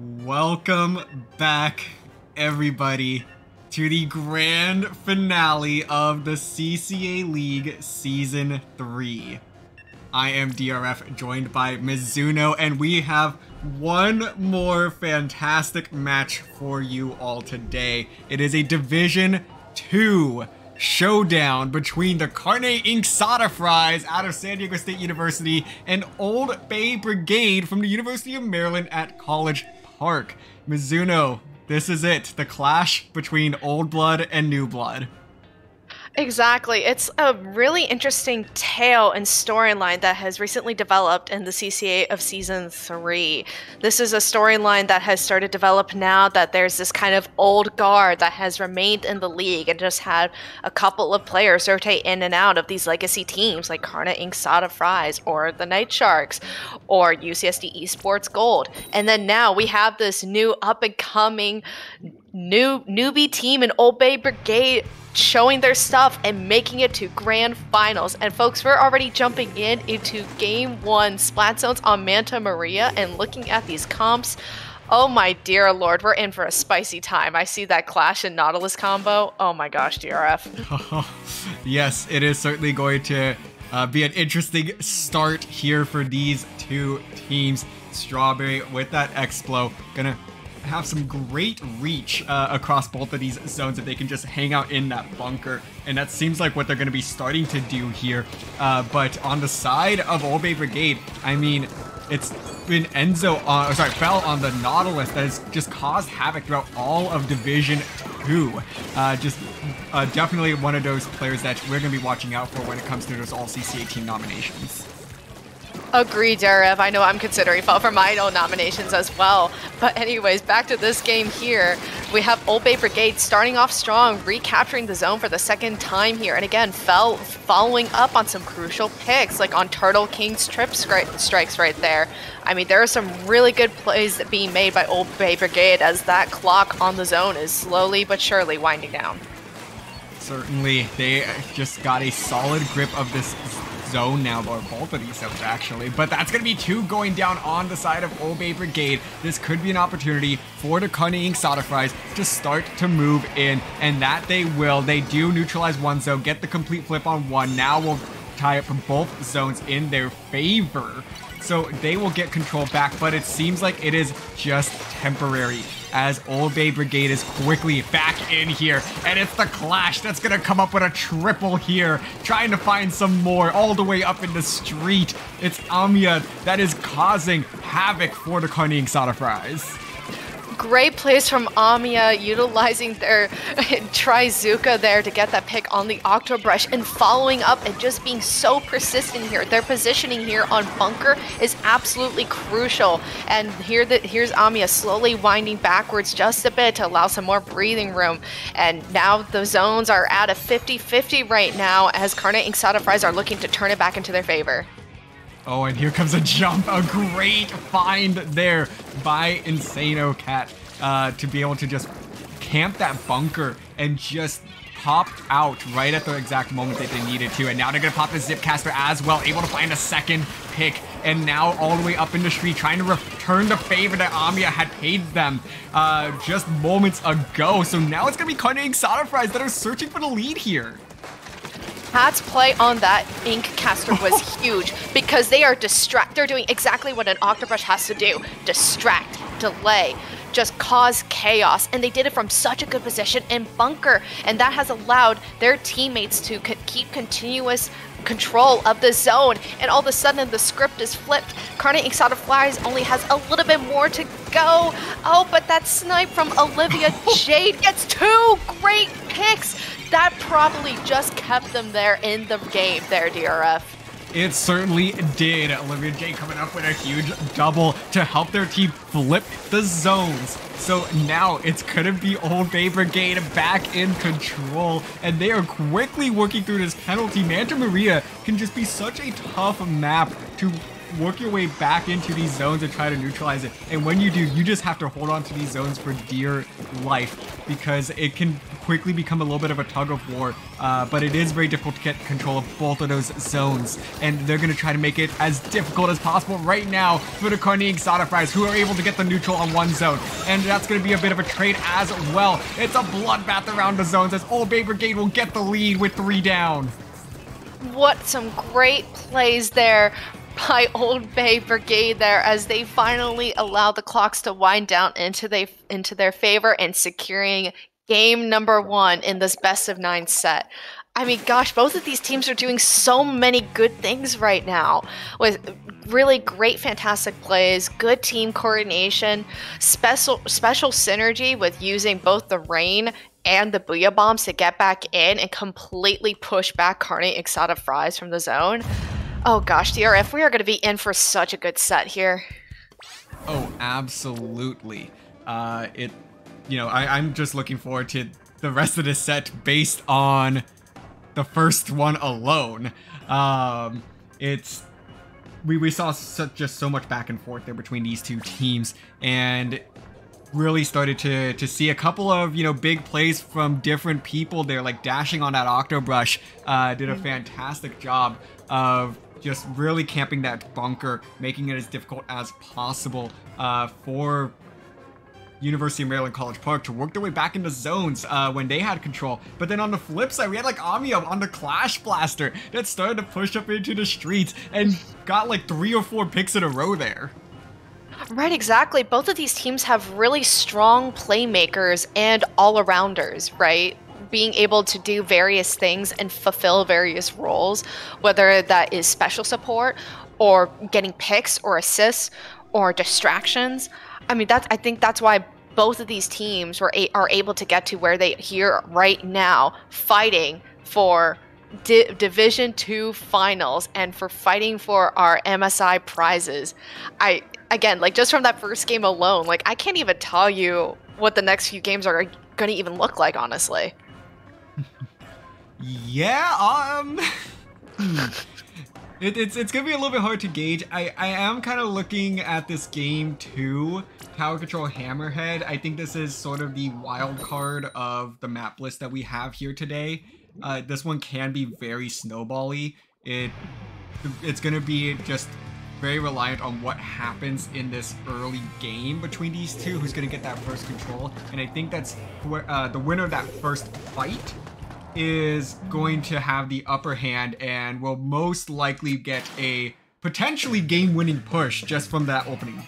Welcome back, everybody, to the grand finale of the CCA League Season 3. I am DRF, joined by Mizuno, and we have one more fantastic match for you all today. It is a Division 2 showdown between the Carne Inksada Fries out of San Diego State University and Old Bay Brigade from the University of Maryland at College Park. Mizuno, this is it, the clash between old blood and new blood. Exactly. It's a really interesting tale and storyline that has recently developed in the CCA of Season 3. This is a storyline that has started to develop now that there's this kind of old guard that has remained in the league and just had a couple of players rotate in and out of these legacy teams like Carne Inksada Fries or the Night Sharks or UCSD Esports Gold. And then now we have this new up-and-coming newbie team in Old Bay Brigade showing their stuff and making it to grand finals. And folks, we're already jumping into game 1 splat zones on Manta Maria and looking at these comps. Oh my dear lord, we're in for a spicy time. I see that Clash and Nautilus combo. Oh my gosh, DRF. Yes, it is certainly going to be an interesting start here for these two teams. Strawberry with that Explo gonna have some great reach across both of these zones if they can just hang out in that bunker, and that seems like what they're going to be starting to do here. But on the side of Old Bay Brigade, I mean, it's been Fel on the Nautilus that has just caused havoc throughout all of Division 2. Definitely one of those players that we're going to be watching out for when it comes to those all CCA team nominations. Agreed, Derev. I know I'm considering Fel for my own nominations as well. But anyways, back to this game here. We have Old Bay Brigade starting off strong, recapturing the zone for the second time here. And again, Fel following up on some crucial picks, like on Turtle King's trip strikes right there. I mean, there are some really good plays being made by Old Bay Brigade as that clock on the zone is slowly but surely winding down. Certainly, they just got a solid grip of this zone now, or both of these zones actually, but that's going to be 2 going down on the side of Old Bay Brigade. This could be an opportunity for the Carne Inksada Fries to start to move in, and that they will. They do neutralize one zone, get the complete flip on one. Now we'll tie up both zones in their favor, so they will get control back, but it seems like it is just temporary as Old Bay Brigade is quickly back in here, and it's the Clash that's gonna come up with a triple here, trying to find some more all the way up in the street. It's Amiya that is causing havoc for the Carne Inksada Fries. Great plays from Amiya, utilizing their Trizuka there to get that pick on the Octobrush and following up and just being so persistent here. Their positioning here on bunker is absolutely crucial. And here's Amiya slowly winding backwards just a bit to allow some more breathing room. And now the zones are at a 50-50 right now as Carne Inksada Fries are looking to turn it back into their favor. Oh, and here comes a jump. A great find there by Insano Cat to be able to just camp that bunker and just pop out right at the exact moment that they needed to. And now they're going to pop the Zipcaster as well, able to find a second pick. And now all the way up in the street, trying to return the favor that Amiya had paid them just moments ago. So now it's going to be Carne Inksada Fries that are searching for the lead here. Pat's play on that Inkcaster was huge because they are they're doing exactly what an Octobrush has to do. Distract, delay, just cause chaos. And they did it from such a good position in bunker. And that has allowed their teammates to keep continuous control of the zone. And all of a sudden the script is flipped. Carne Inksada Fries only has a little bit more to go. Oh, but that snipe from Olivia Jade gets 2 great picks. That probably just kept them there in the game there, DRF. It certainly did. Olivia J coming up with a huge double to help their team flip the zones. So now it's going to be Old Bay Brigade back in control, and they are quickly working through this penalty. Manta Maria can just be such a tough map to work your way back into these zones and try to neutralize it. And when you do, you just have to hold on to these zones for dear life. because it can quickly become a little bit of a tug of war, but it is very difficult to get control of both of those zones, and they're going to try to make it as difficult as possible right now for the Carne Inksada Fries, who are able to get the neutral on one zone, and that's going to be a bit of a trade as well. It's a bloodbath around the zones as Old Bay Brigade will get the lead with 3 down. What some great plays there by Old Bay Brigade there as they finally allow the clocks to wind down into their favor and securing game number 1 in this best of 9 set. I mean, gosh, both of these teams are doing so many good things right now with really great, fantastic plays, good team coordination, special synergy with using both the rain and the Booyah Bombs to get back in and completely push back Carne Inksada Fries from the zone. Oh gosh, DRF, we are going to be in for such a good set here. Oh, absolutely. I'm just looking forward to the rest of this set based on the first one alone. We saw just so much back and forth there between these two teams, and really started to see a couple of, big plays from different people there, like dashing on that Octobrush. Did a fantastic job of just really camping that bunker, making it as difficult as possible for University of Maryland College Park to work their way back into zones when they had control. But then on the flip side, we had like Amiya on the Clash Blaster that started to push up into the streets and got like 3 or 4 picks in a row there. Right, exactly. Both of these teams have really strong playmakers and all-arounders, right? Being able to do various things and fulfill various roles, whether that is special support or getting picks or assists or distractions. I mean, I think that's why both of these teams are able to get to where they here right now, fighting for Division 2 finals and for fighting for our MSI prizes. Again, like just from that first game alone, like I can't even tell you what the next few games are going to even look like, honestly. Yeah, it's gonna be a little bit hard to gauge. I am kind of looking at this game too. Tower Control Hammerhead. I think this is sort of the wild card of the map list that we have here today. This one can be very snowbally. It's gonna be just very reliant on what happens in this early game between these two, who's gonna get that first control. And I think that's where the winner of that first fight is going to have the upper hand and will most likely get a potentially game-winning push just from that opening.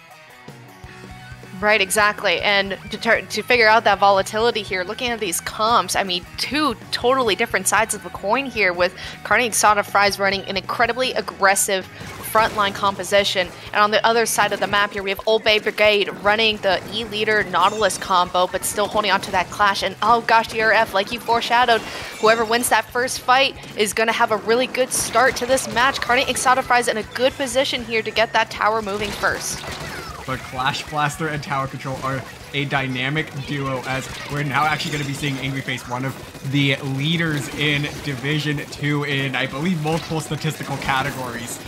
Right, exactly. And to figure out that volatility here, looking at these comps, I mean, 2 totally different sides of the coin here, with Carne Inksada Fries running an incredibly aggressive frontline composition. And on the other side of the map here, we have Old Bay Brigade running the E-Leader Nautilus combo, but still holding on to that Clash. And oh gosh, DRF, like you foreshadowed, whoever wins that first fight is going to have a really good start to this match. Carne Inksada Fries in a good position here to get that tower moving first. But Clash Blaster and Tower Control are a dynamic duo, as we're now actually going to be seeing Angry Face, one of the leaders in Division 2 in, I believe, multiple statistical categories,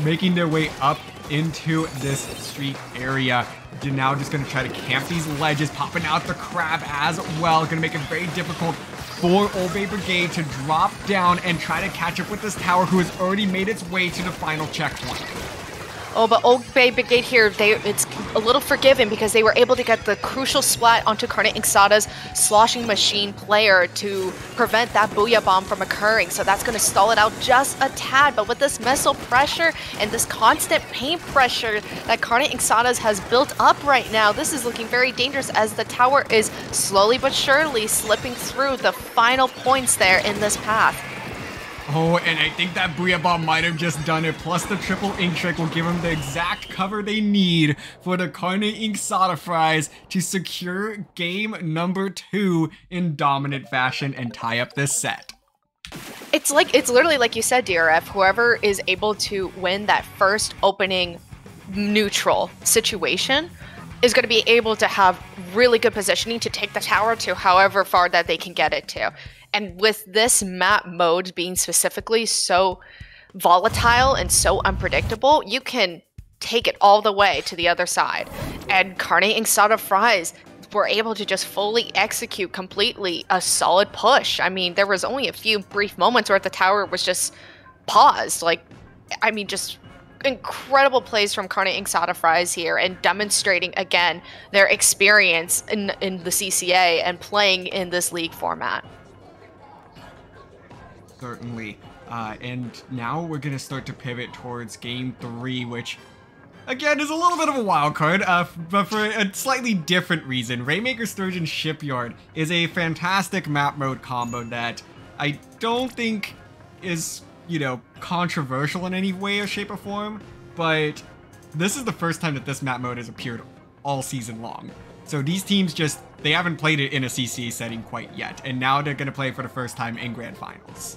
making their way up into this street area. They're now just going to try to camp these ledges, popping out the crab as well. Going to make it very difficult for Old Bay Brigade to drop down and try to catch up with this tower, who has already made its way to the final checkpoint. Oh, but Old Bay Brigade here, it's a little forgiven because they were able to get the crucial splat onto Carne Inksada's sloshing machine player to prevent that Booyah Bomb from occurring. So that's going to stall it out just a tad. But with this missile pressure and this constant paint pressure that Carne Inksada's has built up right now, this is looking very dangerous as the tower is slowly but surely slipping through the final points there in this path. Oh, and I think that Booyah Bomb might have just done it, plus the triple ink trick will give them the exact cover they need for the Carne Inksada Fries to secure game number 2 in dominant fashion and tie up this set. It's literally like you said, DRF, whoever is able to win that first opening neutral situation is going to be able to have really good positioning to take the tower to however far that they can get it to. And with this map mode being specifically so volatile and so unpredictable, you can take it all the way to the other side. And Carne Inksada Fries were able to just fully execute completely a solid push. I mean, there was only a few brief moments where the tower was just paused. Like, I mean, just incredible plays from Carne Inksada Fries here, and demonstrating again their experience in the CCA and playing in this league format. Certainly. And now we're going to start to pivot towards Game 3, which, again, is a little bit of a wild card, but for a slightly different reason. Rainmaker Sturgeon Shipyard is a fantastic map mode combo that I don't think is, you know, controversial in any way or shape or form, but this is the first time that this map mode has appeared all season long. So these teams just, they haven't played it in a CCA setting quite yet, and now they're going to play it for the first time in Grand Finals.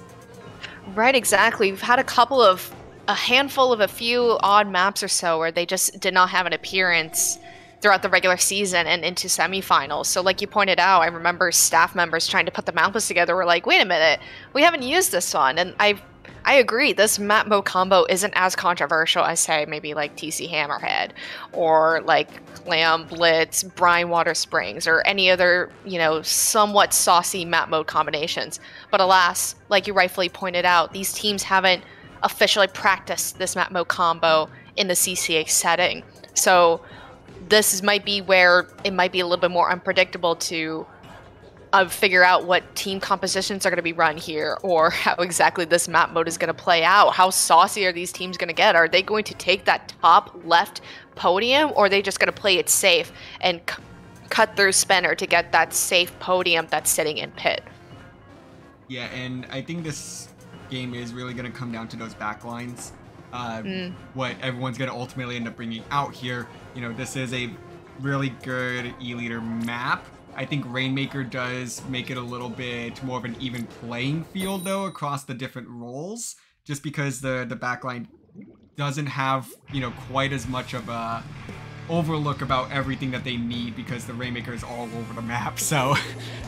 Right, exactly. We've had a handful of a few odd maps or so where they just did not have an appearance throughout the regular season and into semifinals. So like you pointed out, I remember staff members trying to put the map list together were like, wait a minute, we haven't used this one. And I agree, this map mode combo isn't as controversial as, say, maybe like TC Hammerhead or like Clam Blitz, Brine Water Springs, or any other, you know, somewhat saucy map mode combinations. But alas, like you rightfully pointed out, these teams haven't officially practiced this map mode combo in the CCA setting. So this might be where it might be a little bit more unpredictable to figure out what team compositions are going to be run here, or how exactly this map mode is going to play out. How saucy are these teams going to get? Are they going to take that top left podium, or are they just going to play it safe and cut through Spinner to get that safe podium that's sitting in pit? Yeah, and I think this game is really going to come down to those backlines. What everyone's going to ultimately end up bringing out here. You know, this is a really good E-Leader map. I think Rainmaker does make it a little bit more of an even playing field, though, across the different roles, just because the backline doesn't have, you know, quite as much of a overlook about everything that they need, because the Rainmaker is all over the map. So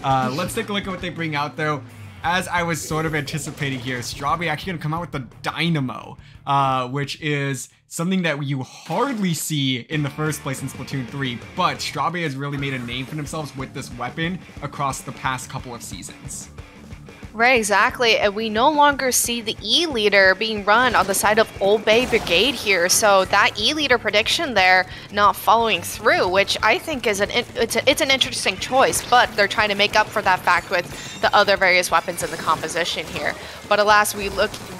let's take a look at what they bring out, though. As I was sort of anticipating here, Strawberry actually going to come out with the Dynamo, which is something that you hardly see in the first place in Splatoon 3, but Strawberry has really made a name for themselves with this weapon across the past couple of seasons. Right, exactly. And we no longer see the E-Leader being run on the side of Old Bay Brigade here. So that E-Leader prediction there not following through, which I think is it's an interesting choice, but they're trying to make up for that fact with the other various weapons in the composition here. But alas,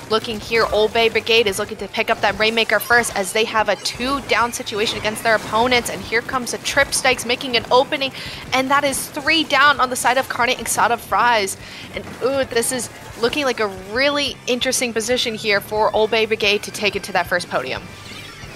looking here, Old Bay Brigade is looking to pick up that Rainmaker first, as they have a 2-down situation against their opponents. And here comes a Trip Stikes making an opening, and that is 3 down on the side of Carne Inksada Fries. And ooh, this is looking like a really interesting position here for Old Bay Brigade to take it to that first podium.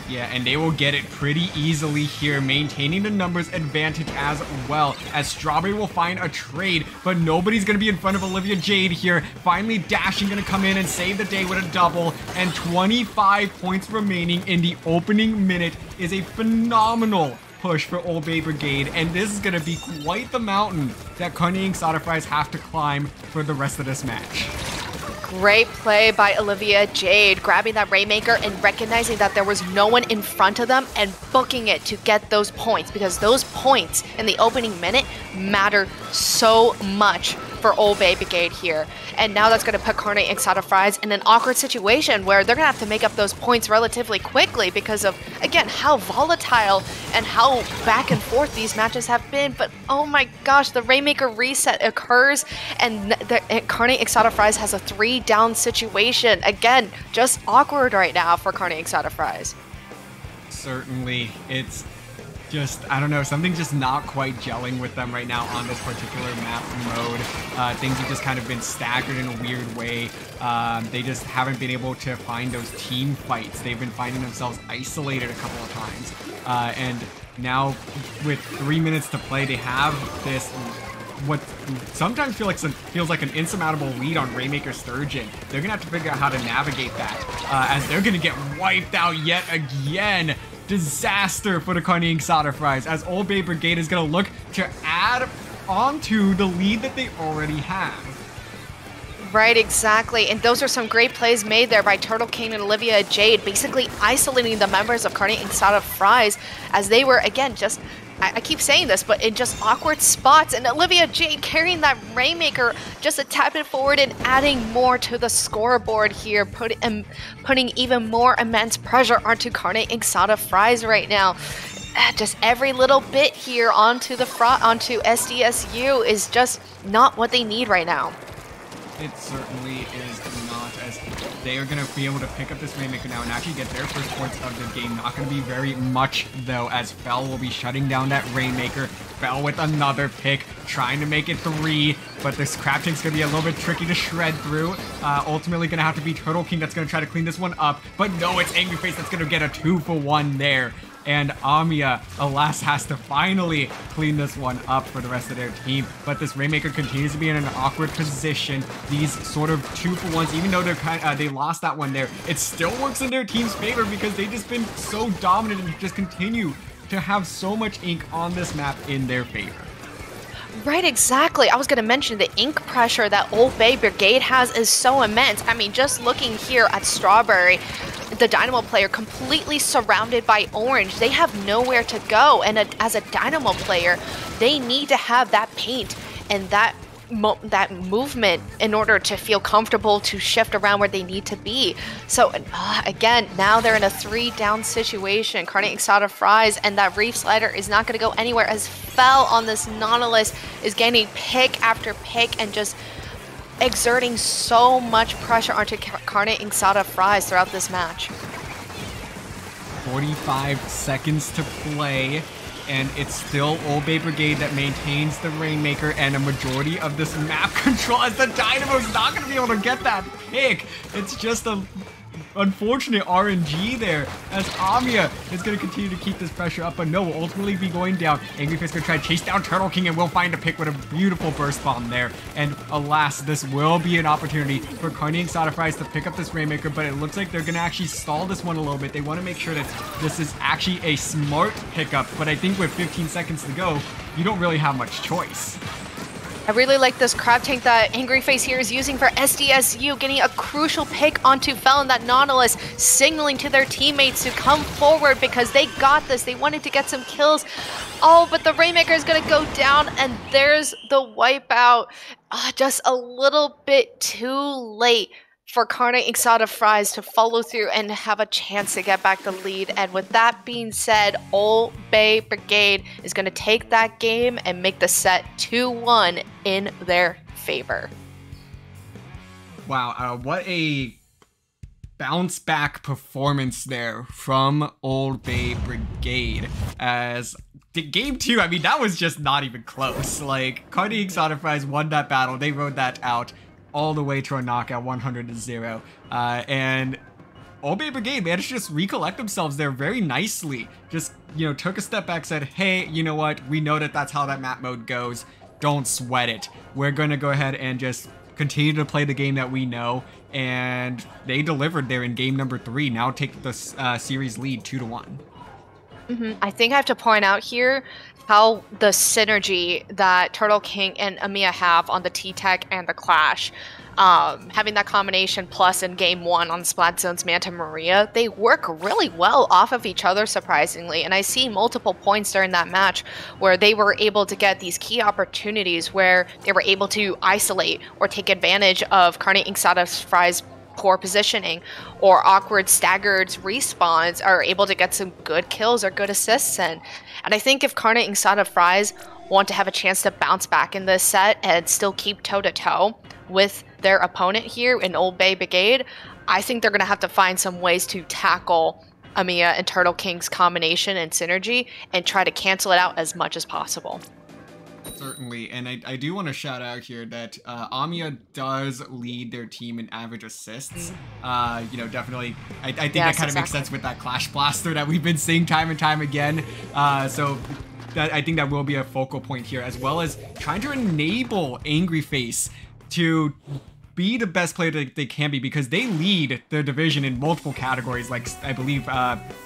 Yeah, and they will get it pretty easily here, maintaining the numbers advantage as well, as Strawberry will find a trade, but nobody's going to be in front of Olivia Jade here. Finally, Dashing going to come in and save the day with a double, and 25 points remaining in the opening minute is a phenomenal push for Old Bay Brigade, and this is going to be quite the mountain that Carne Inksada Fries have to climb for the rest of this match. Great play by Olivia Jade, grabbing that Rainmaker and recognizing that there was no one in front of them and booking it to get those points, because those points in the opening minute matter so much for Old Bay Brigade here. And now that's going to put Carne Inksada Fries in an awkward situation where they're going to have to make up those points relatively quickly because of, again, how volatile and how back and forth these matches have been. But oh my gosh, the Rainmaker reset occurs, and Carne Inksada Fries has a 3-down situation. Again, just awkward right now for Carne Inksada Fries. Certainly, it's just, I don't know, something's just not quite gelling with them right now on this particular map mode. Things have just kind of been staggered in a weird way. They just haven't been able to find those team fights. They've been finding themselves isolated a couple of times. And now, with 3 minutes to play, they have this, what sometimes feels like an insurmountable lead on Rainmaker Sturgeon. They're gonna have to figure out how to navigate that, as they're gonna get wiped out yet again. Disaster for the Carne Inksada Fries, as Old Bay Brigade is going to look to add onto the lead that they already have. Right, exactly. And those are some great plays made there by Turtle King and Olivia Jade, basically isolating the members of Carne Inksada Fries, as they were, again, just I keep saying this, but in just awkward spots, and Olivia Jade carrying that Rainmaker just a tap it forward and adding more to the scoreboard here, putting even more immense pressure onto Carne Inksada Fries right now. Just every little bit here onto SDSU is just not what they need right now. It certainly is not, as they are going to be able to pick up this Rainmaker now and actually get their first points of the game. Not going to be very much, though, as Fell will be shutting down that Rainmaker. Fell with another pick, trying to make it 3, but this Crab Tank's going to be a little bit tricky to shred through. Ultimately going to have to be Turtle King that's going to try to clean this one up, but no, it's Angry Face that's going to get a 2-for-1 there. And Amiya, alas, has to finally clean this one up for the rest of their team. But this Rainmaker continues to be in an awkward position. These sort of 2-for-1s, even though they lost that one there, it still works in their team's favor because they've just been so dominant and just continue to have so much ink on this map in their favor. Right, exactly. I was going to mention the ink pressure that Old Bay Brigade has is so immense. I mean, just looking here at Strawberry, the Dynamo player completely surrounded by orange. They have nowhere to go. And as a Dynamo player, they need to have that paint and that movement in order to feel comfortable to shift around where they need to be. So again, now they're in a 3-down situation. Carne Inksada Fries and that Reef Slider is not going to go anywhere, as Fell on this Nautilus is getting pick after pick and just exerting so much pressure onto Carne Inksada Fries throughout this match. 45 seconds to play, and it's still Old Bay Brigade that maintains the Rainmaker and a majority of this map control, as the Dynamo's not going to be able to get that pick. It's just a unfortunate RNG there, as Amiya is going to continue to keep this pressure up, but no, will ultimately be going down. Angry Face going to try to chase down Turtle King and will find a pick with a beautiful burst bomb there. And alas, this will be an opportunity for Carne Inksada Fries to pick up this Rainmaker, but it looks like they're going to actually stall this one a little bit. They want to make sure that this is actually a smart pickup, but I think with 15 seconds to go, you don't really have much choice. I really like this Crab Tank that Angry Face here is using for SDSU, getting a crucial pick onto Fell and that Nautilus, signaling to their teammates to come forward because they got this. They wanted to get some kills. Oh, but the Rainmaker is going to go down, and there's the wipeout. Just a little bit too late for Carne Inksada Fries to follow through and have a chance to get back the lead. And with that being said, Old Bay Brigade is going to take that game and make the set 2-1 in their favor. Wow, what a bounce back performance there from Old Bay Brigade. As game 2, I mean, that was just not even close. Like, Carne Inksada Fries won that battle. They rode that out all the way to a knockout, 100-0. And Old Bay Brigade managed to just recollect themselves there very nicely. Just, took a step back, said, hey, you know what? We know that that's how that map mode goes. Don't sweat it. We're going to go ahead and just continue to play the game that we know. And they delivered there in game number 3. Now take the series lead 2-1. I think I have to point out here how the synergy that Turtle King and Amiya have on the T-Tech and the Clash. Having that combination plus in game 1 on Splat Zone's Manta Maria, they work really well off of each other, surprisingly. And I see multiple points during that match where they were able to get these key opportunities where they were able to isolate or take advantage of Carne Inksada Fries' poor positioning or awkward staggered respawns, are able to get some good kills or good assists in. And I think if Carne Inksada Fries want to have a chance to bounce back in this set and still keep toe-to-toe with their opponent here in Old Bay Brigade, I think they're going to have to find some ways to tackle Amiya and Turtle King's combination and synergy and try to cancel it out as much as possible. Certainly, and I do want to shout out here that Amiya does lead their team in average assists. Definitely, I think that kind of makes sense with that Clash Blaster that we've been seeing time and time again. So I think that will be a focal point here, as well as trying to enable Angry Face to be the best player that they can be, because they lead the division in multiple categories, like I believe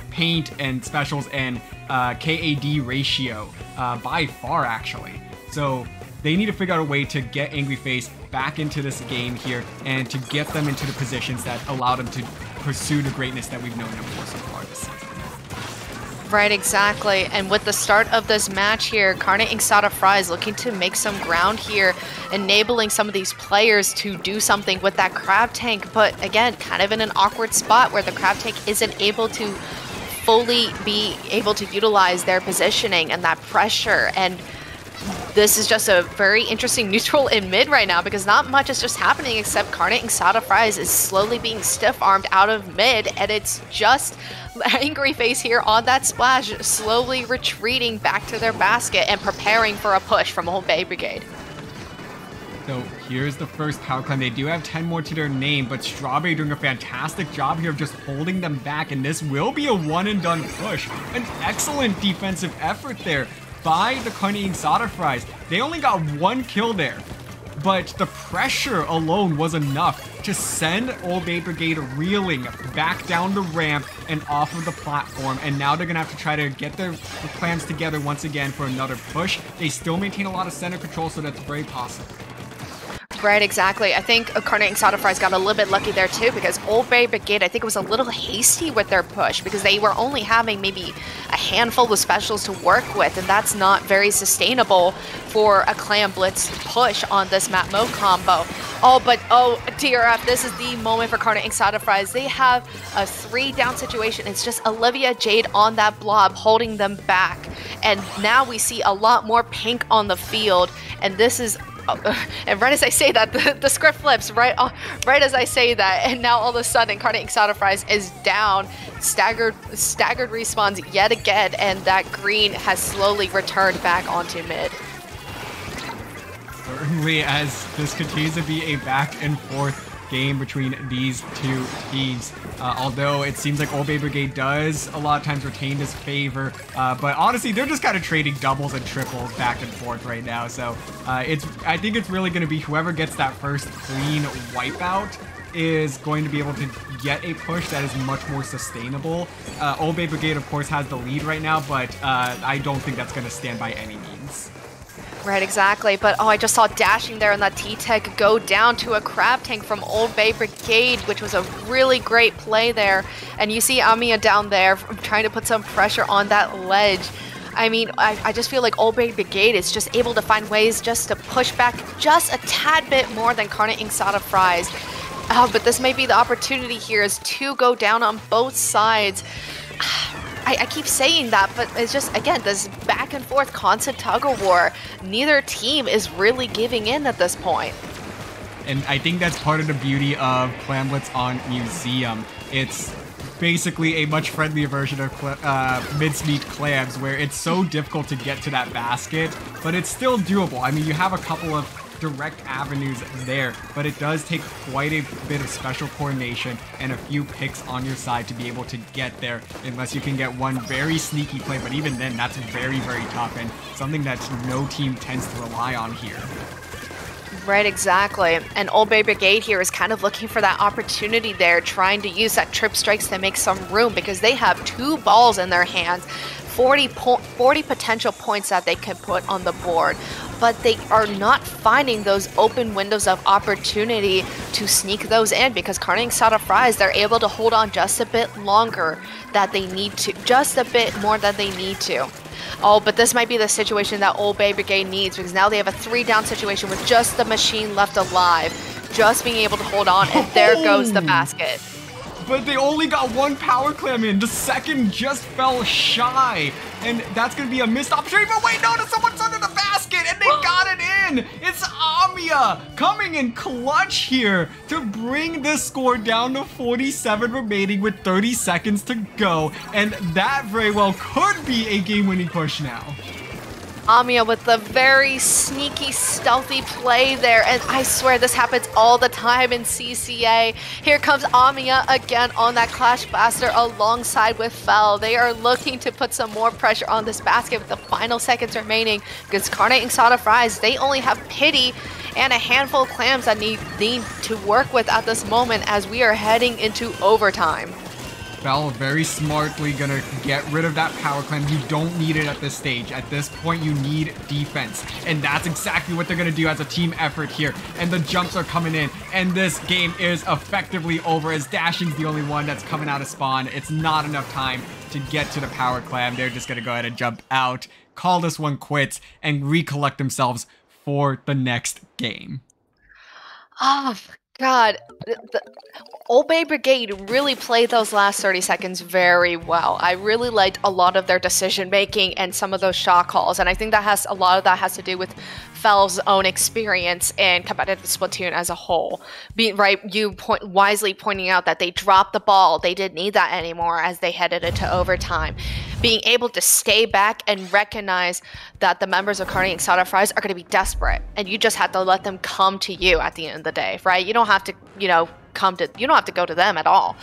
paint and specials and KAD ratio by far, actually. So they need to figure out a way to get Angry Face back into this game here and to get them into the positions that allow them to pursue the greatness that we've known them for so far this season. Right, exactly. And with the start of this match here, Carne Inksada Fries looking to make some ground here, enabling some of these players to do something with that crab tank. But again, kind of in an awkward spot where the crab tank isn't able to fully be able to utilize their positioning and that pressure. And this is just a very interesting neutral in mid right now because not much is just happening except Carne Inksada Fries is slowly being stiff-armed out of mid, and it's just Angry Face here on that splash, slowly retreating back to their basket and preparing for a push from Old Bay Brigade. So here's the first power climb. They do have 10 more to their name, but Strawberry doing a fantastic job here of just holding them back, and this will be a one-and-done push. An excellent defensive effort there by the Carne Inksada Fries. They only got one kill there, but the pressure alone was enough to send Old Bay Brigade reeling back down the ramp and off of the platform, and now they're gonna have to try to get their plans together once again for another push. They still maintain a lot of center control, so that's very possible. Right, exactly. I think Carne Inksada Fries got a little bit lucky there too because Old Bay Brigade, I think, was a little hasty with their push because they were only having maybe a handful of specials to work with, and that's not very sustainable for a Clan Blitz push on this map mode combo. Oh, but oh, DRF, this is the moment for Carne Inksada Fries. They have a 3-down situation. It's just Olivia Jade on that blob holding them back. And now we see a lot more pink on the field, and this is and right as I say that, the script flips right as I say that, and now all of a sudden Carne Inksada Fries is down, staggered respawns yet again, and that green has slowly returned back onto mid. Certainly, as this continues to be a back and forth game between these two teams. Although it seems like Old Bay Brigade does a lot of times retain this favor, but honestly, they're just kind of trading doubles and triples back and forth right now. So I think it's really going to be whoever gets that first clean wipeout is going to be able to get a push that is much more sustainable. Old Bay Brigade, of course, has the lead right now, but I don't think that's going to stand by any means. Right, exactly. But oh, I just saw dashing there on that T-Tech go down to a crab tank from Old Bay Brigade, which was a really great play there. And you see Amiya down there trying to put some pressure on that ledge. I mean, I just feel like Old Bay Brigade is just able to find ways just to push back just a tad bit more than Carne Inksada Fries. Oh, but this may be the opportunity here is to go down on both sides. I keep saying that, but it's just, again, this back and forth constant tug-of-war. Neither team is really giving in at this point. And I think that's part of the beauty of Clan Blitz on Museum. It's basically a much friendlier version of Mincemeat Clams, where it's so difficult to get to that basket, but it's still doable. I mean, you have a couple of direct avenues there, but it does take quite a bit of special coordination and a few picks on your side to be able to get there, unless you can get one very sneaky play, but even then, that's very, very tough and something that no team tends to rely on here. Right, exactly. And Old Bay Brigade here is kind of looking for that opportunity there, trying to use that trip strikes to make some room because they have 2 balls in their hands, 40 potential points that they can put on the board, but they are not finding those open windows of opportunity to sneak those in because Carne Inksada Fries, they're able to hold on just a bit longer that they need to, just a bit more than they need to. Oh, but this might be the situation that Old Bay Brigade needs because now they have a 3-down situation with just the machine left alive, just being able to hold on, and there goes the basket. But they only got 1 power clam in. The second just fell shy. And that's going to be a missed opportunity. But wait, no, someone's under the basket and they got it in. It's Amiya coming in clutch here to bring this score down to 47 remaining with 30 seconds to go. And that very well could be a game-winning push now. Amiya with the very sneaky, stealthy play there, and I swear this happens all the time in CCA. Here comes Amiya again on that Clash Blaster alongside with Fel. They are looking to put some more pressure on this basket with the final seconds remaining because Carne Inksada Fries, they only have Pity and a handful of clams that need to work with at this moment as we are heading into overtime. Fel very smartly gonna get rid of that power clam. You don't need it at this stage. At this point, you need defense. And that's exactly what they're gonna do as a team effort here. And the jumps are coming in. And this game is effectively over as Dashing's the only one that's coming out of spawn. It's not enough time to get to the power clam. They're just going to go ahead and jump out, call this one quits, and recollect themselves for the next game. Oh, God. The Old Bay Brigade really played those last 30 seconds very well. I really liked a lot of their decision making and some of those shot calls, and I think that a lot of that has to do with Fel's own experience and competitive Splatoon as a whole. Wisely pointing out that they dropped the ball, they didn't need that anymore as they headed into overtime. Being able to stay back and recognize that the members of Carne Inksada Fries are going to be desperate, and you just have to let them come to you at the end of the day, right? You don't have to, you don't have to go to them at all.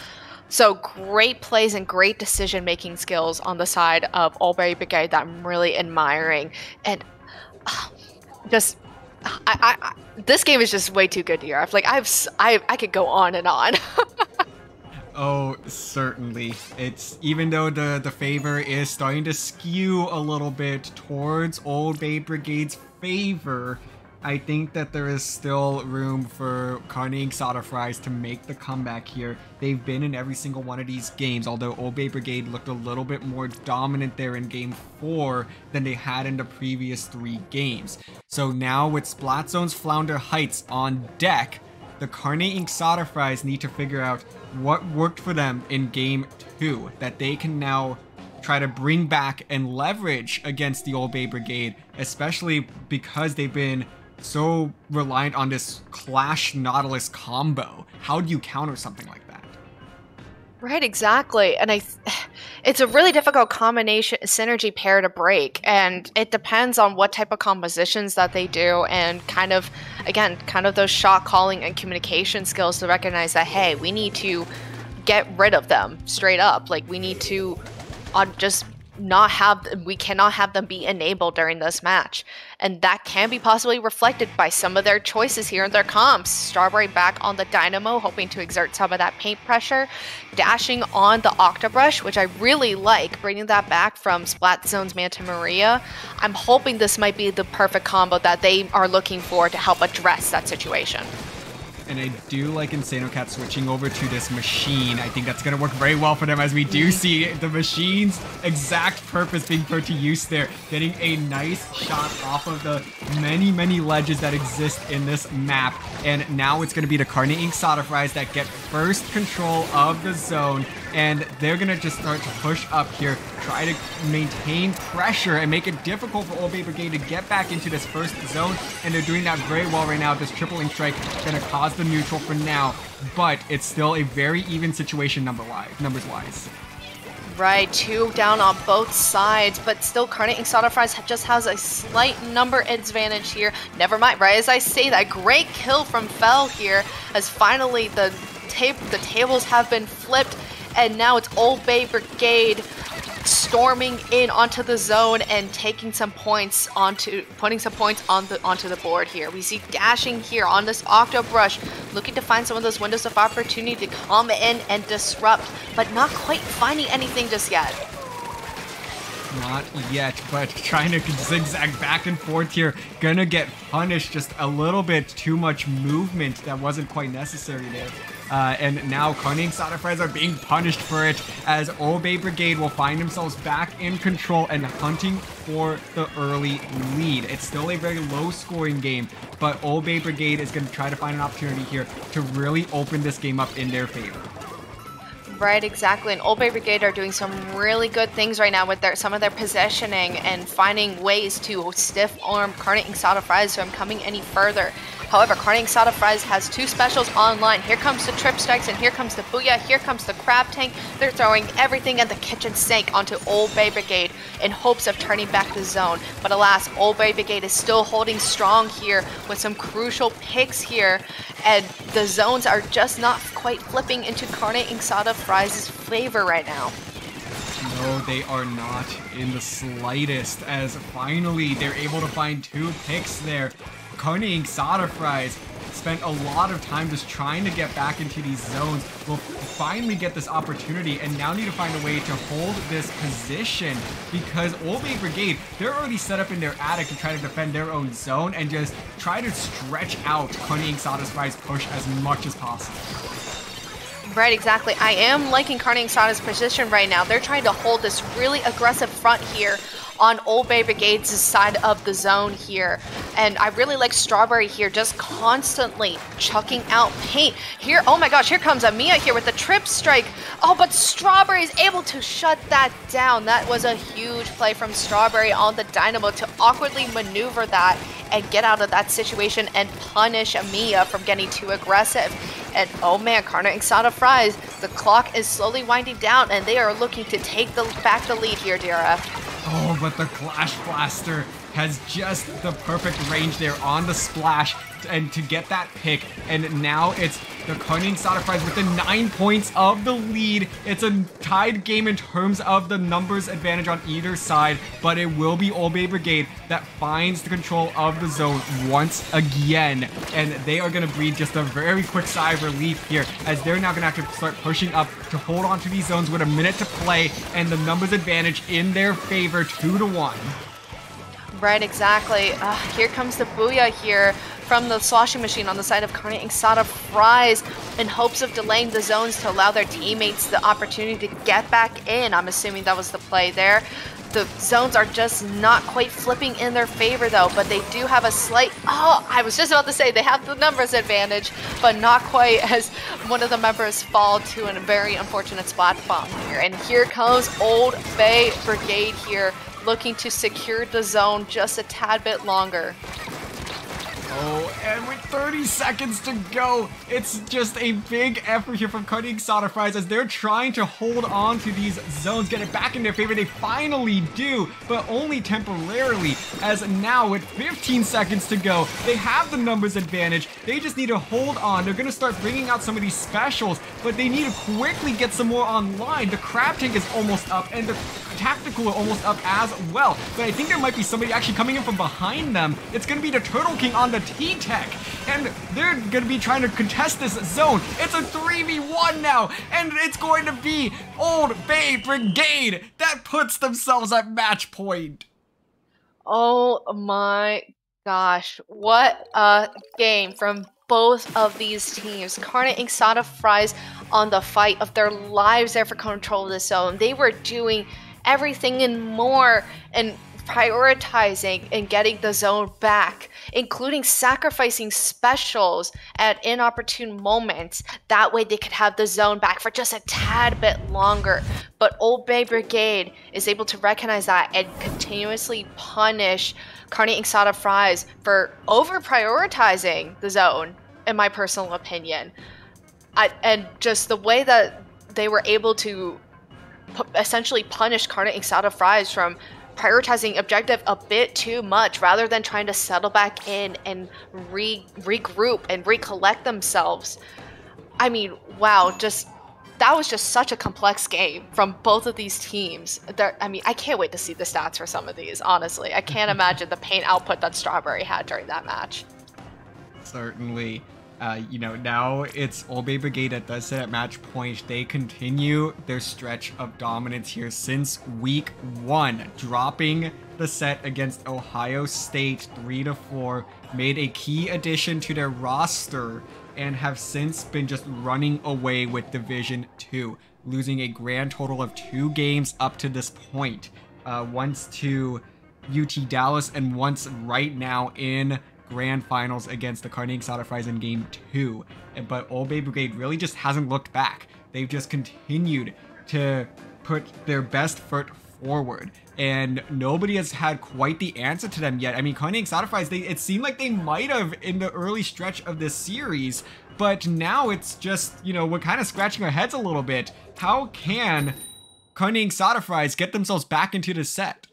So great plays and great decision-making skills on the side of Old Bay Brigade that I'm really admiring. And this game is just way too good to hear. Like I could go on and on. Oh, certainly. It's even though the favor is starting to skew a little bit towards Old Bay Brigade's favor, I think that there is still room for Carne Inksada Fries to make the comeback here. They've been in every single one of these games, although Old Bay Brigade looked a little bit more dominant there in Game 4 than they had in the previous 3 games. So now with Splat Zone's Flounder Heights on deck, the Carne Inksada Fries need to figure out what worked for them in Game 2 that they can now try to bring back and leverage against the Old Bay Brigade, especially because they've been so reliant on this Clash Nautilus combo. How do you counter something like that? Right, exactly. And it's a really difficult combination, synergy pair to break. And it depends on what type of compositions that they do and kind of those shot calling and communication skills to recognize that, hey, we need to get rid of them straight up. Like, we need to we cannot have them be enabled during this match. And that can be possibly reflected by some of their choices here in their comps. Strawberry back on the Dynamo, hoping to exert some of that paint pressure. Dashing on the Octobrush, which I really like, bringing that back from Splat Zone's Manta Maria. I'm hoping this might be the perfect combo that they are looking for to help address that situation. And I do like Insano Cat switching over to this machine. I think that's going to work very well for them, as we do see the machine's exact purpose being put to use there. Getting a nice shot off of the many, many ledges that exist in this map. And now it's going to be the Carne Inksada Fries that get first control of the zone. And they're going to just start to push up here, try to maintain pressure and make it difficult for Old Bay Brigade to get back into this first zone. And they're doing that very well right now. This triple ink strike is going to cause the neutral for now, but it's still a very even situation numbers-wise. Right, 2 down on both sides, but still Carne Inksada Fries just has a slight number advantage here. Never mind, right as I say that, great kill from Fel here, as finally the tables have been flipped, and now it's Old Bay Brigade storming in onto the zone and taking some points putting some points onto the board here. We see dashing here on this Octobrush, looking to find some of those windows of opportunity to come in and disrupt, but not quite finding anything just yet. Not yet, but trying to zigzag back and forth here. Gonna get punished, just a little bit too much movement that wasn't quite necessary there. And now Carne Inksada Fries are being punished for it, as Old Bay Brigade will find themselves back in control and hunting for the early lead. It's still a very low scoring game, but Old Bay Brigade is going to try to find an opportunity here to really open this game up in their favor. Right, exactly. And Old Bay Brigade are doing some really good things right now with some of their positioning and finding ways to stiff arm Carne Inksada Fries from coming any further. However, Carne Inksada Fries has 2 specials online. Here comes the Trip Strikes, and here comes the Booyah, here comes the Crab Tank. They're throwing everything at the kitchen sink onto Old Bay Brigade in hopes of turning back the zone. But alas, Old Bay Brigade is still holding strong here with some crucial picks here, and the zones are just not quite flipping into Carne Inksada Fries' favor right now. No, they are not in the slightest, as finally they're able to find 2 picks there. Carne Inksada Fries spent a lot of time just trying to get back into these zones, will finally get this opportunity and now need to find a way to hold this position, because Old Bay Brigade, they're already set up in their attic to try to defend their own zone and just try to stretch out Carne Inksada Fries' push as much as possible. Right, exactly. I am liking Carne Inksada's position right now. They're trying to hold this really aggressive front here on Old Bay Brigade's side of the zone here. And I really like Strawberry here, just constantly chucking out paint. Here, oh my gosh, here comes Amia here with the trip strike. Oh, but Strawberry is able to shut that down. That was a huge play from Strawberry on the Dynamo to awkwardly maneuver that and get out of that situation and punish Amia from getting too aggressive. And oh man, Carne Inksada Fries, the clock is slowly winding down and they are looking to take back the lead here, DRF. Oh, but the Clash Blaster has just the perfect range there on the splash and to get that pick. And now it's the Carne Inksada Fries with the 9 points of the lead. It's a tied game in terms of the numbers advantage on either side, but it will be Old Bay Brigade that finds the control of the zone once again. And they are going to breathe just a very quick sigh of relief here as they're now going to have to start pushing up to hold on to these zones with a minute to play and the numbers advantage in their favor 2-1. Right, exactly. Here comes the Booyah here from the sloshing machine on the side of Carne Inksada Fries in hopes of delaying the zones to allow their teammates the opportunity to get back in. I'm assuming that was the play there. The zones are just not quite flipping in their favor though, but they do have a slight, I was just about to say they have the numbers advantage, but not quite as one of the members fall to a very unfortunate spot bomb here. And here comes Old Bay Brigade here, looking to secure the zone just a tad bit longer. Oh, and with 30 seconds to go, it's just a big effort here from Carne Inksada Fries as they're trying to hold on to these zones, get it back in their favor. They finally do, but only temporarily, as now with 15 seconds to go, they have the numbers advantage. They just need to hold on. They're going to start bringing out some of these specials, but they need to quickly get some more online. The Crab Tank is almost up, and the Tactical are almost up as well, but I think there might be somebody actually coming in from behind them. It's going to be the Turtle King on the T-Tech, and they're going to be trying to contest this zone. It's a 3v1 now, and it's going to be Old Bay Brigade that puts themselves at match point. Oh my gosh, what a game from both of these teams. Carne Inksada Fries on the fight of their lives there for control of the zone. They were doing everything and more and prioritizing and getting the zone back, including sacrificing specials at inopportune moments. That way they could have the zone back for just a tad bit longer. But Old Bay Brigade is able to recognize that and continuously punish Carne Inksada Fries for over prioritizing the zone, in my personal opinion. And just the way that they were able to essentially punish Carne Inksada Fries from prioritizing objective a bit too much rather than trying to settle back in and regroup and recollect themselves. I mean, wow, that was just such a complex game from both of these teams. I mean, I can't wait to see the stats for some of these, honestly. I can't imagine the paint output that Strawberry had during that match. Certainly. You know, now it's Old Bay Brigade that does sit at match point. They continue their stretch of dominance here since week 1, dropping the set against Ohio State 3-4, made a key addition to their roster, and have since been just running away with Division 2, losing a grand total of 2 games up to this point. Once to UT Dallas and once right now in Grand Finals against the Carne Inksada Fries in Game 2. But Old Bay Brigade really just hasn't looked back. They've just continued to put their best foot forward, and nobody has had quite the answer to them yet. I mean, Carne Inksada Fries, it seemed like they might have in the early stretch of this series, but now it's just, you know, we're kind of scratching our heads a little bit. How can Carne Inksada Fries get themselves back into the set?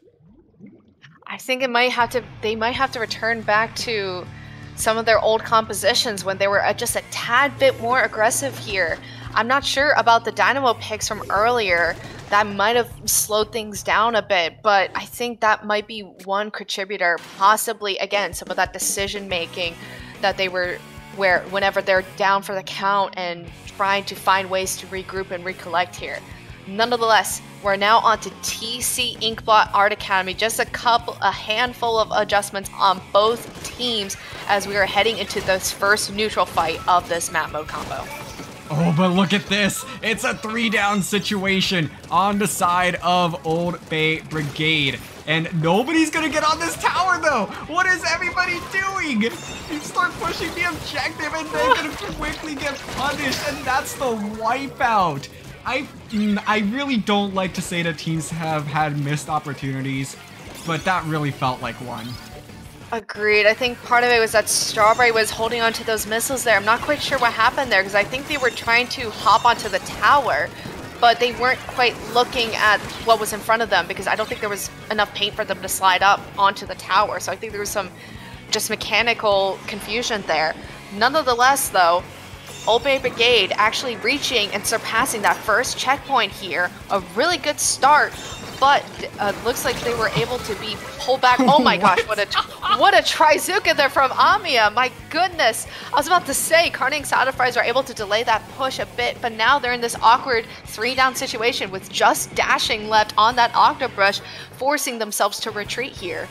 I think they might have to return back to some of their old compositions when they were just a tad bit more aggressive here. I'm not sure about the Dynamo picks from earlier. That might have slowed things down a bit, but I think that might be one contributor. Possibly, again, some of that decision making that they were whenever they're down for the count and trying to find ways to regroup and recollect here. Nonetheless, we're now on to TC Inkblot Art Academy. Just a handful of adjustments on both teams as we are heading into this first neutral fight of this map mode combo. Oh, but look at this. It's a 3-down situation on the side of Old Bay Brigade. And nobody's gonna get on this tower, though. What is everybody doing? You start pushing the objective, and they're gonna quickly get punished, and that's the wipeout. I really don't like to say that teams have had missed opportunities, but that really felt like one. Agreed. I think part of it was that Strawberry was holding onto those missiles there. I'm not quite sure what happened there because I think they were trying to hop onto the tower, but they weren't quite looking at what was in front of them because I don't think there was enough paint for them to slide up onto the tower. So I think there was some just mechanical confusion there. Nonetheless, though, Old Bay Brigade actually reaching and surpassing that first checkpoint here. A really good start. But looks like they were able to be pulled back. Oh my gosh, what a Trizuka there from Amiya. My goodness. I was about to say, Carne and Inksada Fries are able to delay that push a bit, but now they're in this awkward 3-down situation with just dashing left on that Octobrush, forcing themselves to retreat here.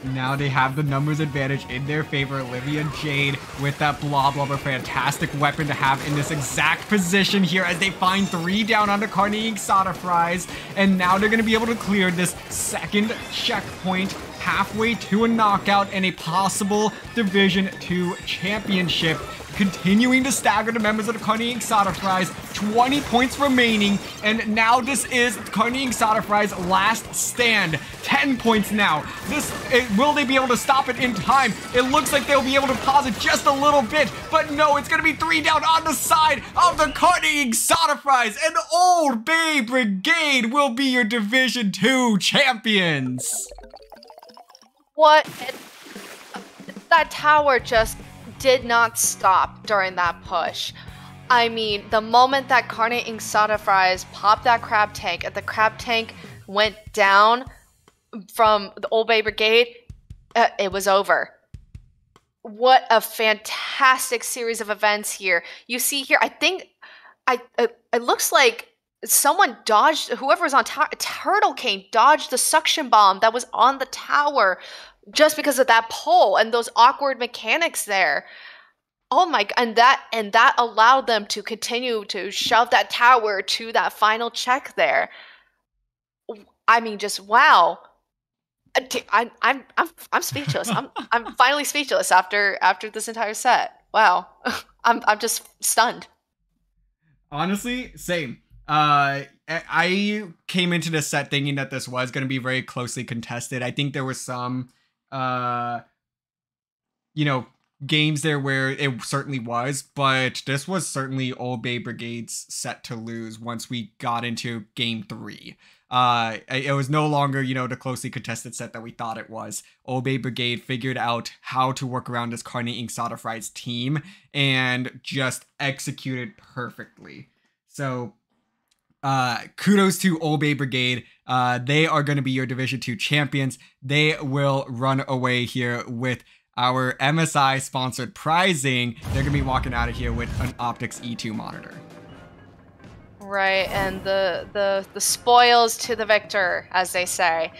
Now they have the numbers advantage in their favor. Olivia and Jade with that Blob Lubber, fantastic weapon to have in this exact position here as they find 3 down on the Carne Inksada Fries. And now they're going to be able to clear this second checkpoint halfway to a knockout and a possible Division 2 championship. Continuing to stagger the members of the Carne Inksada Fries. 20 points remaining, and now this is Carne Inksada Fries' last stand. 10 points now. Will they be able to stop it in time? It looks like they'll be able to pause it just a little bit, but no, it's going to be 3 down on the side of the Carne Inksada Fries, and Old Bay Brigade will be your Division 2 champions. What? That tower just did not stop during that push. I mean, the moment that Carne Inksada Fries popped that crab tank and the crab tank went down from the Old Bay Brigade, it was over. What a fantastic series of events here. You see here, I think, it looks like someone dodged, whoever was on Turtle King dodged the suction bomb that was on the tower just because of that pole and those awkward mechanics there. Oh my, and that allowed them to continue to shove that tower to that final check there. I mean, just wow. I'm speechless. I'm finally speechless after this entire set. Wow. I'm just stunned. Honestly, same. I came into this set thinking that this was going to be very closely contested. I think there was some games there where it certainly was, but this was certainly Old Bay Brigade's set to lose once we got into game 3. It was no longer, the closely contested set that we thought it was. Old Bay Brigade figured out how to work around this Carne Inksada Fries team and just executed perfectly. So kudos to Old Bay Brigade. They are going to be your Division 2 champions. They will run away here with our MSI sponsored prizing. They're going to be walking out of here with an Optics E2 monitor. Right, and the spoils to the victor, as they say.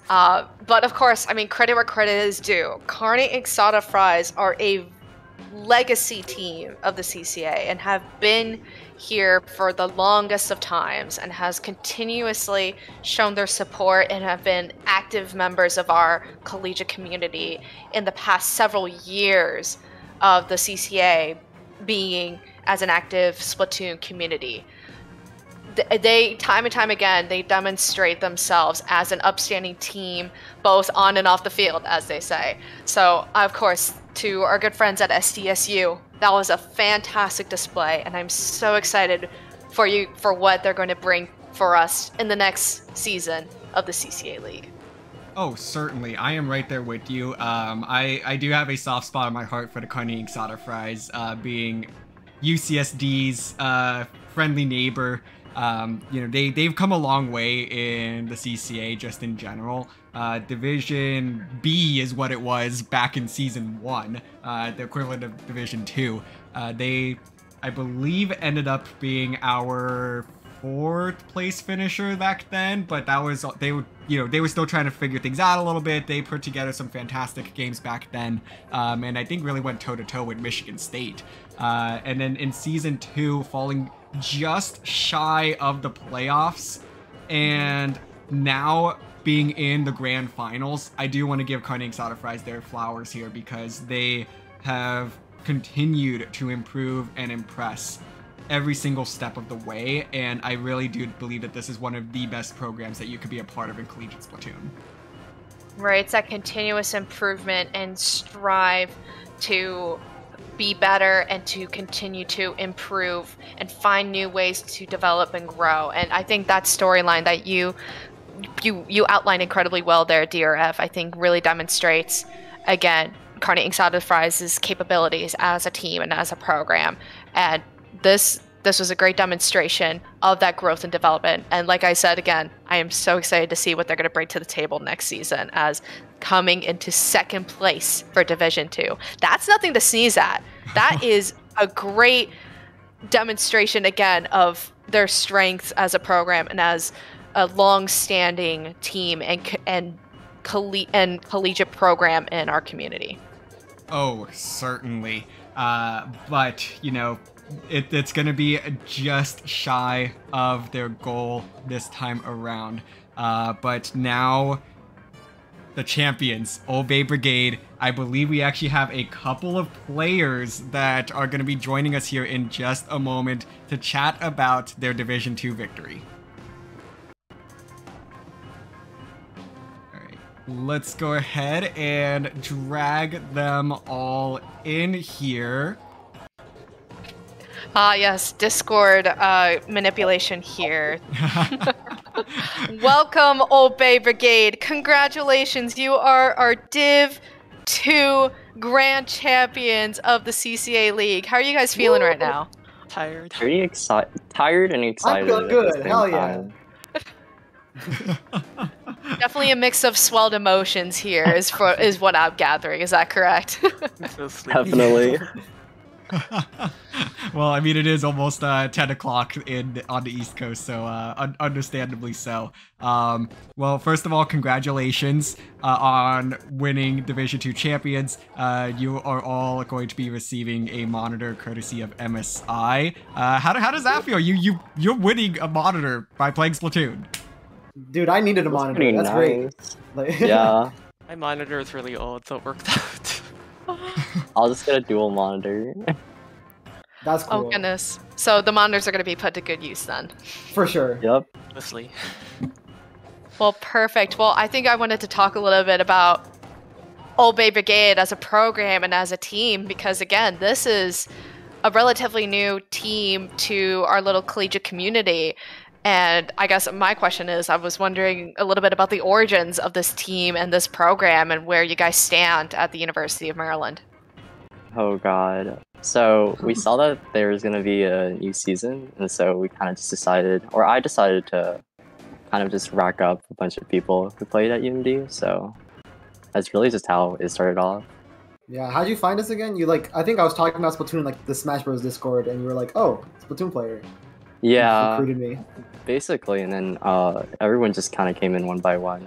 But of course, I mean, credit where credit is due. Carne Inksada Fries are a legacy team of the CCA and have been here for the longest of times and has continuously shown their support and have been active members of our collegiate community in the past several years of the CCA being as an active Splatoon community. They, time and time again, they demonstrate themselves as an upstanding team, both on and off the field, as they say. So, of course, to our good friends at SDSU, that was a fantastic display, and I'm so excited for what they're going to bring for us in the next season of the CCA League. Oh, certainly. I am right there with you. I do have a soft spot in my heart for the Carne Inksada Fries, being UCSD's friendly neighbor. They've come a long way in the CCA just in general. Division B is what it was back in Season 1, the equivalent of Division 2. They, I believe, ended up being our fourth place finisher back then, but that was they were still trying to figure things out a little bit. They put together some fantastic games back then, and I think really went toe to toe with Michigan State. And then in season 2, falling just shy of the playoffs, and now being in the grand finals. I do want to give Carne Inksada Fries their flowers here because they have continued to improve and impress every single step of the way, and I really do believe that this is one of the best programs that you could be a part of in collegiate Splatoon. Right, it's that continuous improvement and strive to be better and to continue to improve and find new ways to develop and grow. And I think that storyline that you outlined incredibly well there, DRF, I think really demonstrates, again, Carne Inksada Fries' capabilities as a team and as a program. And this was a great demonstration of that growth and development. And like I said, again, I am so excited to see what they're going to bring to the table next season as coming into second place for Division 2. That's nothing to sneeze at. That is a great demonstration, again, of their strengths as a program and as a long-standing team and collegiate program in our community. Oh, certainly. But, you know, it's going to be just shy of their goal this time around. But now the champions, Old Bay Brigade, I believe we actually have a couple of players that are going to be joining us here in just a moment to chat about their Division 2 victory. Let's go ahead and drag them all in here. Yes, Discord manipulation here. Welcome, Old Bay Brigade. Congratulations, you are our Div 2 Grand Champions of the CCA League. How are you guys feeling right now? Tired. Pretty excited. Tired and excited. I feel good. Hell yeah. Definitely a mix of swelled emotions here is what I'm gathering. Is that correct? So sleepy. Definitely. Well, I mean, it is almost 10 o'clock on the East Coast, so understandably so. Well, first of all, congratulations on winning Division 2 champions. You are all going to be receiving a monitor courtesy of MSI. How does that feel? You're winning a monitor by playing Splatoon. Dude, I needed a That's monitor. pretty That's great. nice. Like, Yeah. My monitor is really old, so it worked out. I'll just get a dual monitor. That's cool. Oh goodness. So the monitors are going to be put to good use then. For sure. Yep. Honestly. Well, perfect. Well, I think I wanted to talk a little bit about Old Bay Brigade as a program and as a team because, again, this is a relatively new team to our little collegiate community. And I guess my question is, I was wondering a little bit about the origins of this team and this program and where you guys stand at the University of Maryland. Oh god. So we saw that there was gonna be a new season, and so we kind of just decided, or I decided to kind of just rack up a bunch of people who played at UMD. So that's really just how it started off. Yeah, how'd you find us again? I think I was talking about Splatoon in like the Smash Bros Discord, and you were like, "Oh, Splatoon player." Yeah. You recruited me. Basically, and then everyone just kind of came in one by one,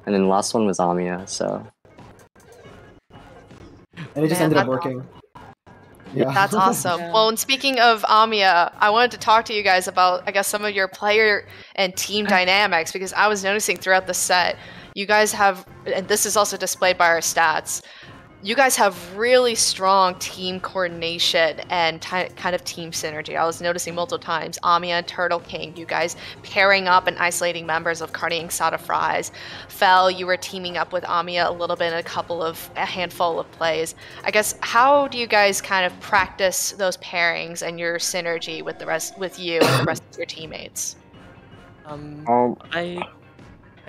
and then the last one was Amia. So. And it just Man, ended up that's working. Yeah. That's awesome. Yeah. Well, and speaking of Amia, I wanted to talk to you guys about, I guess, some of your player and team dynamics because I was noticing throughout the set, you guys have, and this is also displayed by our stats, you guys have really strong team coordination and kind of team synergy. I was noticing multiple times, Amia and Turtle King, you guys pairing up and isolating members of Carne Inksada Fries. Fel, you were teaming up with Amia a little bit in a handful of plays. I guess, how do you guys kind of practice those pairings and your synergy with you and the rest of your teammates? I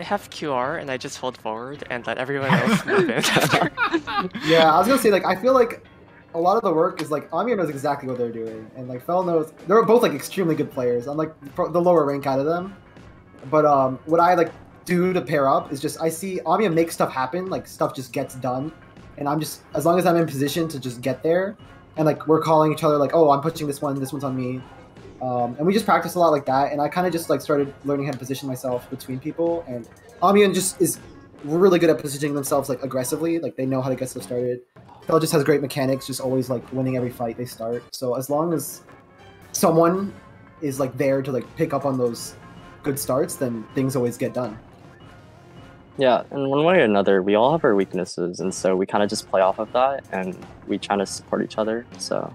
have QR and I just hold forward and let everyone else move in after. Yeah, I was gonna say, like, I feel like a lot of the work is like Amir knows exactly what they're doing, and like Fel knows. They're both like extremely good players. I'm like the lower rank out of them, but what I like do to pair up is just I see Amir make stuff happen, like stuff just gets done, and I'm just, as long as I'm in position to just get there, and like we're calling each other like, oh, I'm pushing this one's on me, And we just practiced a lot like that, and I kind of just like started learning how to position myself between people. And Amian just is really good at positioning themselves like aggressively, like they know how to get stuff started. Phil just has great mechanics, just always like winning every fight they start. So as long as someone is like there to like pick up on those good starts, then things always get done. Yeah, and one way or another, we all have our weaknesses, and so we kind of just play off of that, and we try to support each other. So.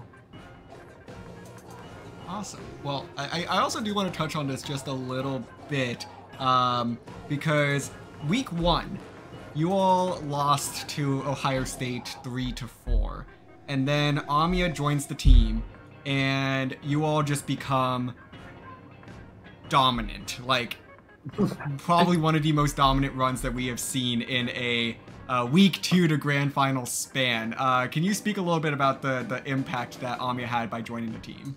Awesome. Well, I also do want to touch on this just a little bit, because week 1, you all lost to Ohio State 3-4, and then Amia joins the team, and you all just become dominant. Like, probably one of the most dominant runs that we have seen in a week 2 to grand final span. Can you speak a little bit about the impact that Amia had by joining the team?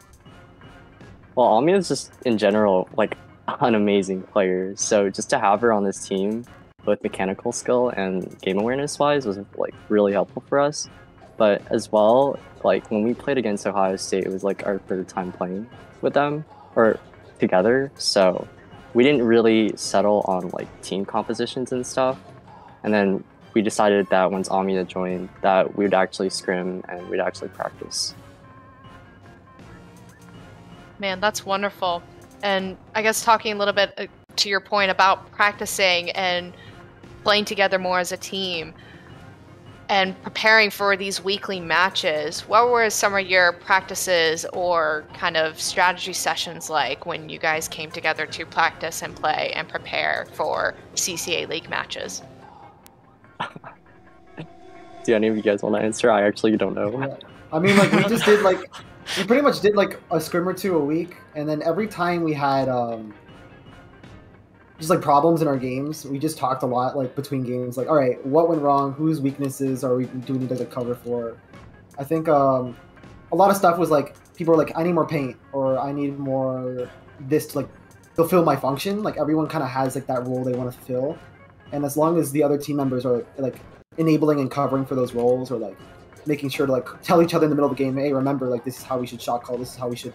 Well, Amia is just, in general, like, an amazing player. So just to have her on this team, both mechanical skill and game awareness-wise, was, like, really helpful for us. But as well, like, when we played against Ohio State, it was, like, our 3rd time playing with them, or together. So we didn't really settle on, like, team compositions and stuff. And then we decided that once Amia joined, that we would actually scrim and we'd actually practice. Man, that's wonderful. And I guess talking a little bit to your point about practicing and playing together more as a team and preparing for these weekly matches, what were some of your practices or kind of strategy sessions like when you guys came together to practice and play and prepare for CCA League matches? Do any of you guys want to answer? I actually don't know. Yeah. I mean, like, we just did, like, we pretty much did, like, a scrim or 2 a week, and then every time we had, just, like, problems in our games, we just talked a lot, like, between games, like, all right, what went wrong, whose weaknesses do we need to like, cover for? I think, a lot of stuff was, like, people were like, I need more paint, or I need more this to, like, fulfill my function. Like, everyone kind of has, like, that role they want to fulfill, and as long as the other team members are, like, enabling and covering for those roles, or, like, making sure to like tell each other in the middle of the game, hey, remember, like, this is how we should shot call, this is how we should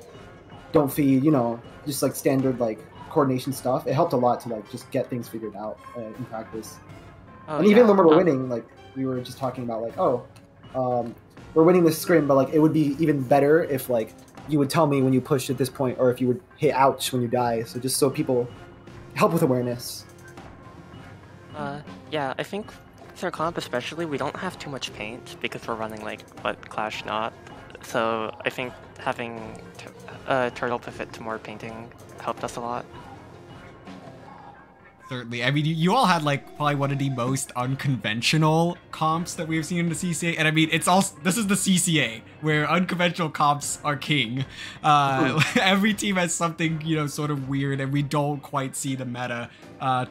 don't feed, you know, just like standard like coordination stuff. It helped a lot to like just get things figured out in practice. And even when we were winning, like we were just talking about like, we're winning this scrim, but like it would be even better if like you would tell me when you push at this point, or if you would hit ouch when you die. So just so people help with awareness. Yeah, I think for comp especially, we don't have too much paint because we're running like Clash Not. So I think having Turtle pivot to more painting helped us a lot. Certainly. I mean, you all had like probably one of the most unconventional comps that we've seen in the CCA, and I mean, it's also this is the CCA where unconventional comps are king. Every team has something, you know, sort of weird, and we don't quite see the meta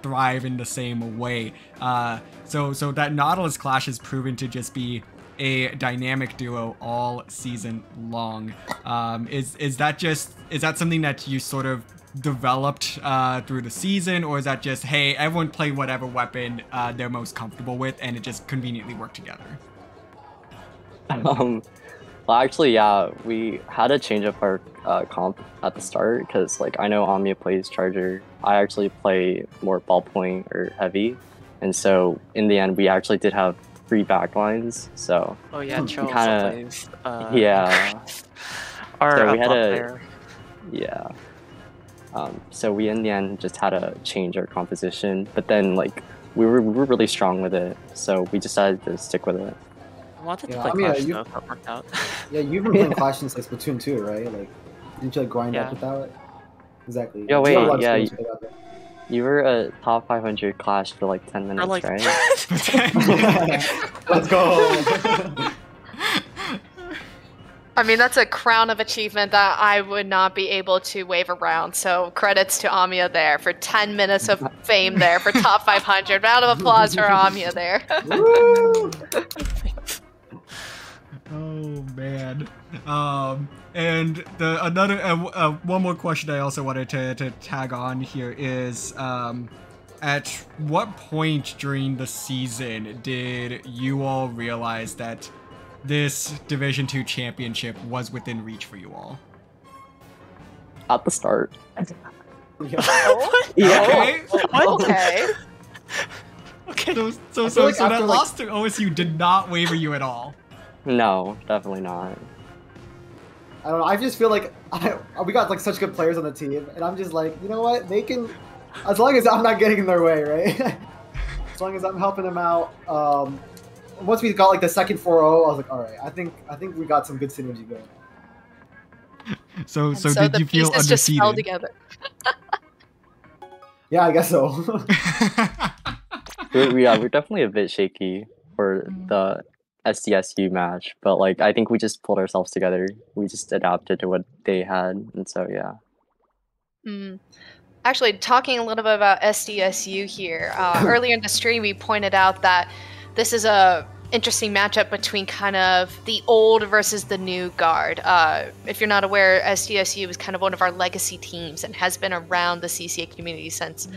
thrive in the same way. So that Nautilus Clash has proven to just be a dynamic duo all season long. Is that something that you sort of developed through the season, or is that just, hey, everyone play whatever weapon they're most comfortable with and it just conveniently worked together? Well, actually, yeah, we had to change up our comp at the start because, like, I know Amia plays Charger. I actually play more ballpoint or heavy, and so in the end, we actually did have 3 backlines. So oh yeah, Charles kinda, plays. Yeah. Our so we had player. Yeah. So we in the end just had to change our composition, but then like we were really strong with it, so we decided to stick with it. I wanted to Yeah, play I mean, Clash though, that worked out. Yeah, you've been playing Clash since like Splatoon 2, right? Like, didn't you like grind Yeah. up with that? Exactly. Yeah, You wait, have a lot of yeah, experience with it out there. You were a top 500 Clash for like 10 minutes, like- right? Let's go. I mean, that's a crown of achievement that I would not be able to wave around. So credits to Amia there for 10 minutes of fame there for top 500. Round of applause for Amia there. Woo! Oh man. And one more question I also wanted to tag on here is, at what point during the season did you all realize that this Division 2 championship was within reach for you all? At the start. Oh, Yeah. Okay. okay. Okay. So like that after, like- loss to OSU did not waver you at all. No, definitely not. I don't know. I just feel like we got like such good players on the team, and I'm just like, you know what? They can, as long as I'm not getting in their way, right? As long as I'm helping them out. Once we got like the second 4-0, I was like, all right. I think we got some good synergy going. So And did the you feel pieces just fell undefeated? together. Yeah, I guess so. We're definitely a bit shaky for the SDSU match, but like I think we just pulled ourselves together. We just adapted to what they had, and so yeah. Mm. Actually, talking a little bit about SDSU here. Earlier in the stream, we pointed out that this is a interesting matchup between kind of the old versus the new guard. If you're not aware, SDSU is kind of one of our legacy teams and has been around the CCA community since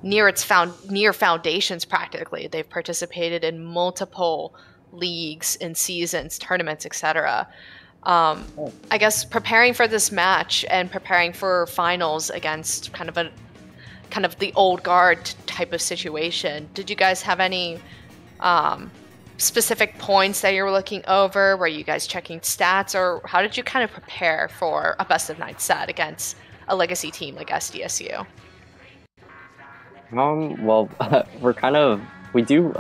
near foundations practically. They've participated in multiple leagues and seasons, tournaments, etc. I guess preparing for this match and preparing for finals against kind of the old guard type of situation. Did you guys have any specific points that you were looking over? Were you guys checking stats, or how did you kind of prepare for a best of 9 set against a legacy team like SDSU? Well, we do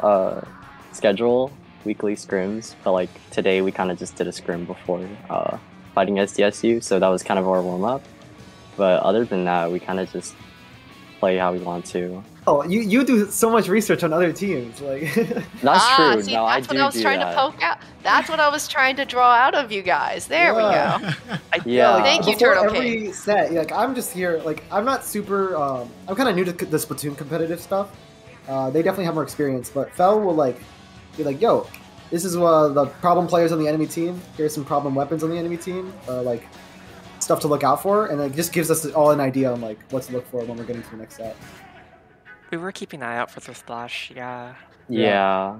schedule weekly scrims, but like today we kind of just did a scrim before fighting SDSU, so that was kind of our warm up. But other than that, we kind of just play how we want to. Oh, you do so much research on other teams, like. That's true. See, No, that's I do what I was do trying that. to poke out. That's what I was trying to draw out of you guys. There we Yeah. go. Yeah. Thank you, Before Turtle every King. set, like I'm just here, like I'm not super. I'm kind of new to the Splatoon competitive stuff. They definitely have more experience, but Fel will like be like, "Yo, this is the problem players on the enemy team. Here's some problem weapons on the enemy team. Like stuff to look out for," and it just gives us all an idea on like what to look for when we're getting to the next set. We were keeping an eye out for their splash, yeah. Yeah.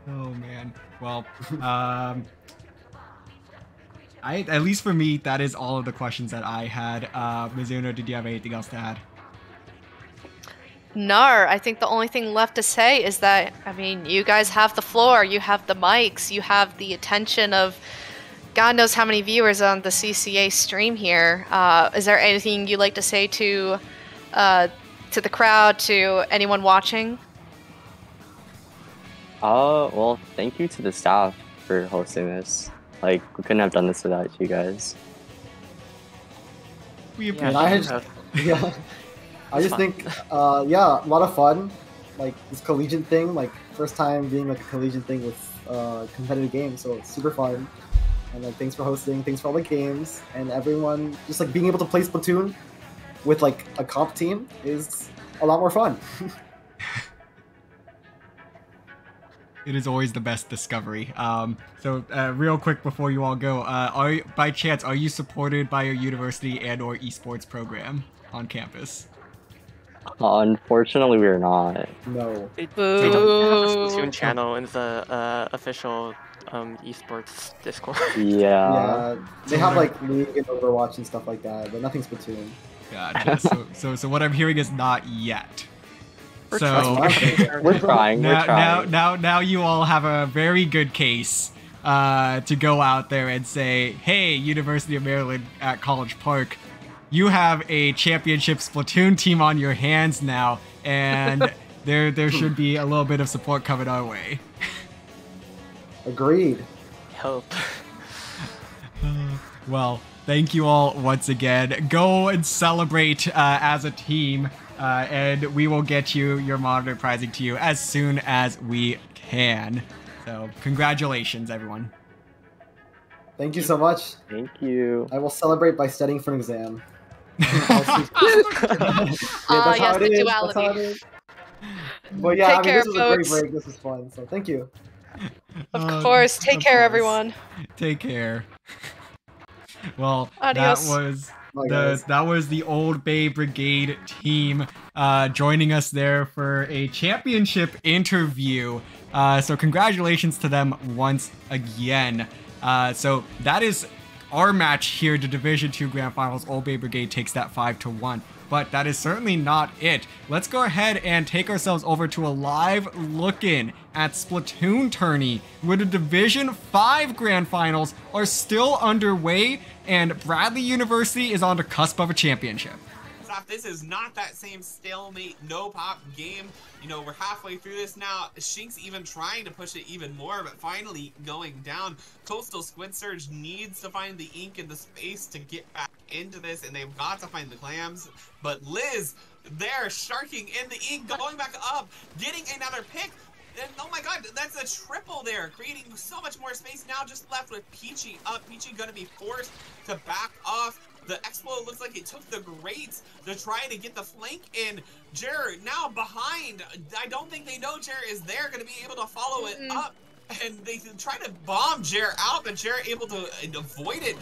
Oh man. Well, at least for me, that is all of the questions that I had. Mizuno, did you have anything else to add? No, I think the only thing left to say is that, I mean, you guys have the floor, you have the mics, you have the attention of God knows how many viewers on the CCA stream here. Is there anything you'd like to say to the crowd, to anyone watching? Well, thank you to the staff for hosting this. Like, we couldn't have done this without you guys. We Yeah, appreciate I it. just- Yeah, I It's just fun. think, yeah, a lot of fun. Like this collegiate thing, like first time being like a collegiate thing with competitive games, so it's super fun. And like, thanks for hosting, thanks for all the games, and everyone just like being able to play Splatoon with like a comp team is a lot more fun. It is always the best discovery. So real quick before you all go, by chance, are you supported by your university and/or esports program on campus? Unfortunately, we're not. No. They don't have a Boo. Splatoon channel in the official esports Discord. Yeah. Yeah, they have like League and Overwatch and stuff like that, but nothing Splatoon. Gotcha. so what I'm hearing is not yet. We're So trying. We're trying. We're trying. now you all have a very good case to go out there and say, hey, University of Maryland at College Park, you have a championship Splatoon team on your hands now, and there should be a little bit of support coming our way. Agreed. Hope. Well, thank you all once again. Go and celebrate as a team, and we will get you your monitor prizing to you as soon as we can. So, congratulations, everyone. Thank you so much. Thank you. I will celebrate by studying for an exam. Yes, how the it is, duality. that's how it is. But yeah, Take I mean, care, this was a great folks. break. This was fun. So thank you. Of course. Take of care, course. everyone. Take care. Well, Adios. that was the Old Bay Brigade team joining us there for a championship interview. So congratulations to them once again. So that is our match here, the Division 2 Grand Finals. Old Bay Brigade takes that 5-1. But that is certainly not it. Let's go ahead and take ourselves over to a live look-in at Splatoon tourney, where the Division 5 Grand Finals are still underway, and Bradley University is on the cusp of a championship. This is not that same stalemate, no pop game. You know, we're halfway through this now. Shink's even trying to push it even more, but finally going down. Coastal Squid Surge needs to find the ink and the space to get back into this, and they've got to find the clams. But Liz, there, sharking in the ink, going back up, getting another pick. And oh my god, that's a triple there, creating so much more space. Now just left with Peachy up. Peachy gonna be forced to back off. The Expo looks like it took the Greats to try to get the flank in. Jer now behind. I don't think they know Jer is there, gonna be able to follow it up. And they try to bomb Jer out, but Jer able to avoid it.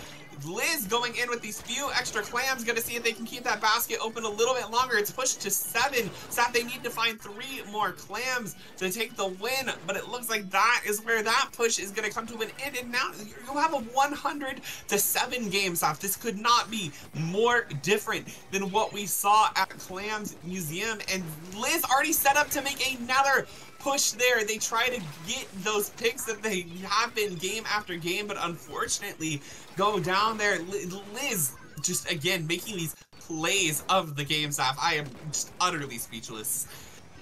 Liz going in with these few extra clams, gonna see if they can keep that basket open a little bit longer. It's pushed to 7. Sat they need to find 3 more clams to take the win, but it looks like that is where that push is gonna come to an end. And now you have a 100-7 game, Saf. This could not be more different than what we saw at Clams Museum. And Liz already set up to make another push there. They try to get those picks that they have been game after game, but unfortunately go down there. Liz just again making these plays of the game, Saf. I am just utterly speechless.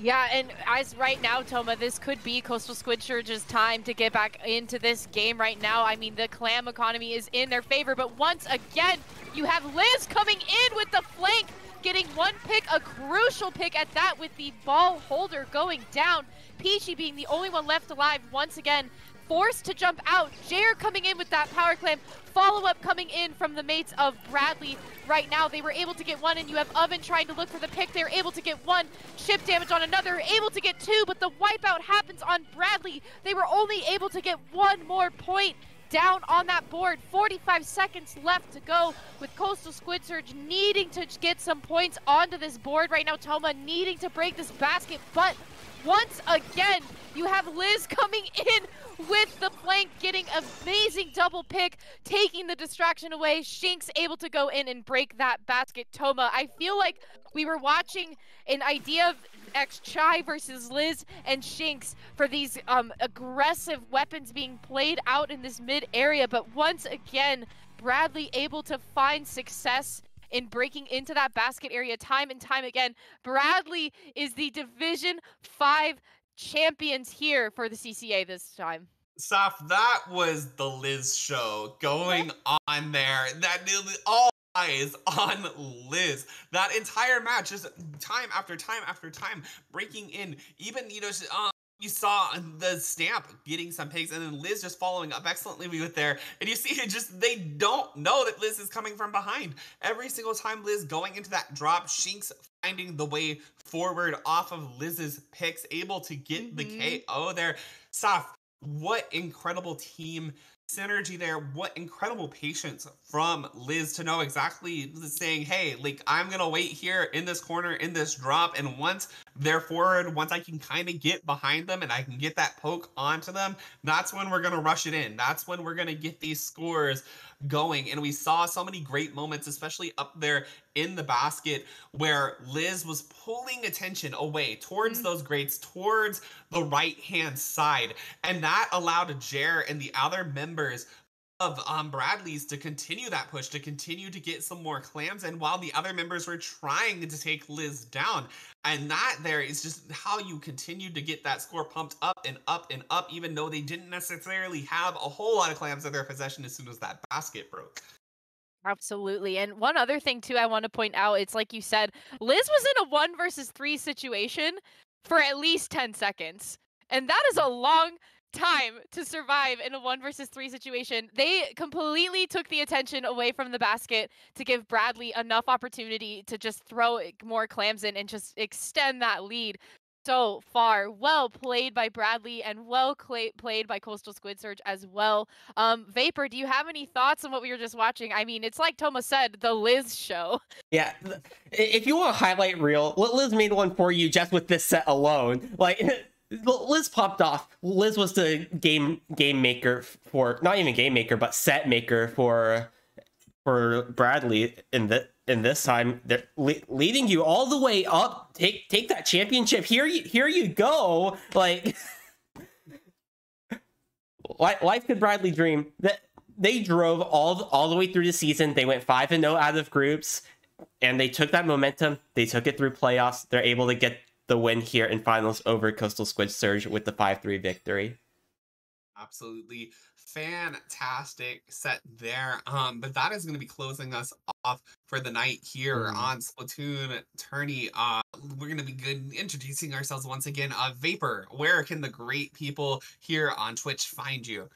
Yeah, and as right now, Toma, this could be Coastal Squid Surge's time to get back into this game right now. I mean, the clam economy is in their favor, but once again, you have Liz coming in with the flank, getting one pick, a crucial pick at that, with the ball holder going down. Peachy being the only one left alive once again, forced to jump out. Jair coming in with that power clam. Follow-up coming in from the mates of Bradley. Right now, they were able to get one, and you have Oven trying to look for the pick. They're able to get one. Ship damage on another, able to get 2, but the wipeout happens on Bradley. They were only able to get 1 more point down on that board. 45 seconds left to go, with Coastal Squid Surge needing to get some points onto this board right now. Toma needing to break this basket, but once again, you have Liz coming in with the flank, getting amazing double pick, taking the distraction away. Shink's able to go in and break that basket. Toma, I feel like we were watching an idea of X-Chai versus Liz and Shinx for these aggressive weapons being played out in this mid area, but once again, Bradley able to find success in breaking into that basket area time and time again. Bradley is the Division 5 champions here for the CCA this time. Saf, that was the Liz show going on there. That nearly all eyes on Liz. That entire match, just time after time after time, breaking in. Even, you know, you saw the Stamp getting some picks, and then Liz just following up excellently with there. And you see it just, they don't know that Liz is coming from behind. Every single time Liz going into that drop, Shinx finding the way forward off of Liz's picks, able to get the KO there. Saf, what incredible team synergy there. What incredible patience from Liz to know exactly saying, hey, like, I'm gonna wait here in this corner in this drop, and once they're forward, once I can kind of get behind them and I can get that poke onto them, that's when we're gonna rush it in. That's when we're gonna get these scores going. And we saw so many great moments, especially up there in the basket, where Liz was pulling attention away towards those greats, towards the right hand side, and that allowed Jer and the other members of Bradley's to continue that push, to continue to get some more clams, and while the other members were trying to take Liz down. And that there is just how you continue to get that score pumped up and up and up, even though they didn't necessarily have a whole lot of clams in their possession as soon as that basket broke. Absolutely. And one other thing too I want to point out, it's like you said, Liz was in a 1 versus 3 situation for at least 10 seconds. And that is a long time to survive in a 1 versus 3 situation. They completely took the attention away from the basket to give Bradley enough opportunity to just throw more clams in and just extend that lead so far. Well played by Bradley, and well played by Coastal Squid Surge as well. Vapor, do you have any thoughts on what we were just watching? I mean, it's like Toma said, the Liz show. Yeah, if you want a highlight reel, Liz made one for you just with this set alone. Like, Liz popped off. Liz was the game maker for, not even game maker, but set maker for Bradley in this time. They're leading you all the way up. Take that championship. Here you go. Like, life could Bradley dream. That they drove all the way through the season. They went 5-0 out of groups, and they took that momentum. They took it through playoffs. They're able to get the win here in finals over Coastal Squid Surge with the 5-3 victory. Absolutely fantastic set there. But that is going to be closing us off for the night here on Splatoon Tourney. We're going to be introducing ourselves once again. Vapor, where can the great people here on Twitch find you?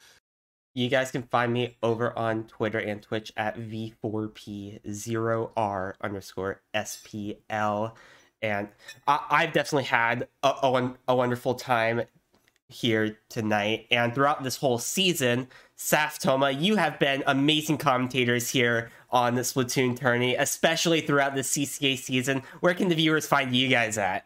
You guys can find me over on Twitter and Twitch at V4P0R_SPL. And I've definitely had a wonderful time here tonight. And throughout this whole season, Saf, Toma, you have been amazing commentators here on the Splatoon Tourney, especially throughout the CCA season. Where can the viewers find you guys at?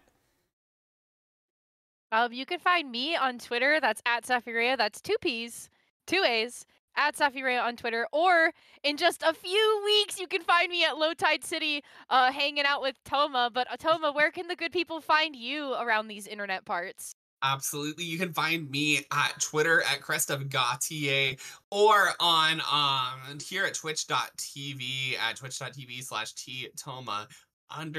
You can find me on Twitter. That's at Safirea. That's 2 P's, 2 A's. At Safirea on Twitter, or in just a few weeks, you can find me at Low Tide City hanging out with Toma. But Toma, where can the good people find you around these internet parts? Absolutely. You can find me at Twitter at CrestofGautier or on here at twitch.tv at twitch.tv/TToma_. And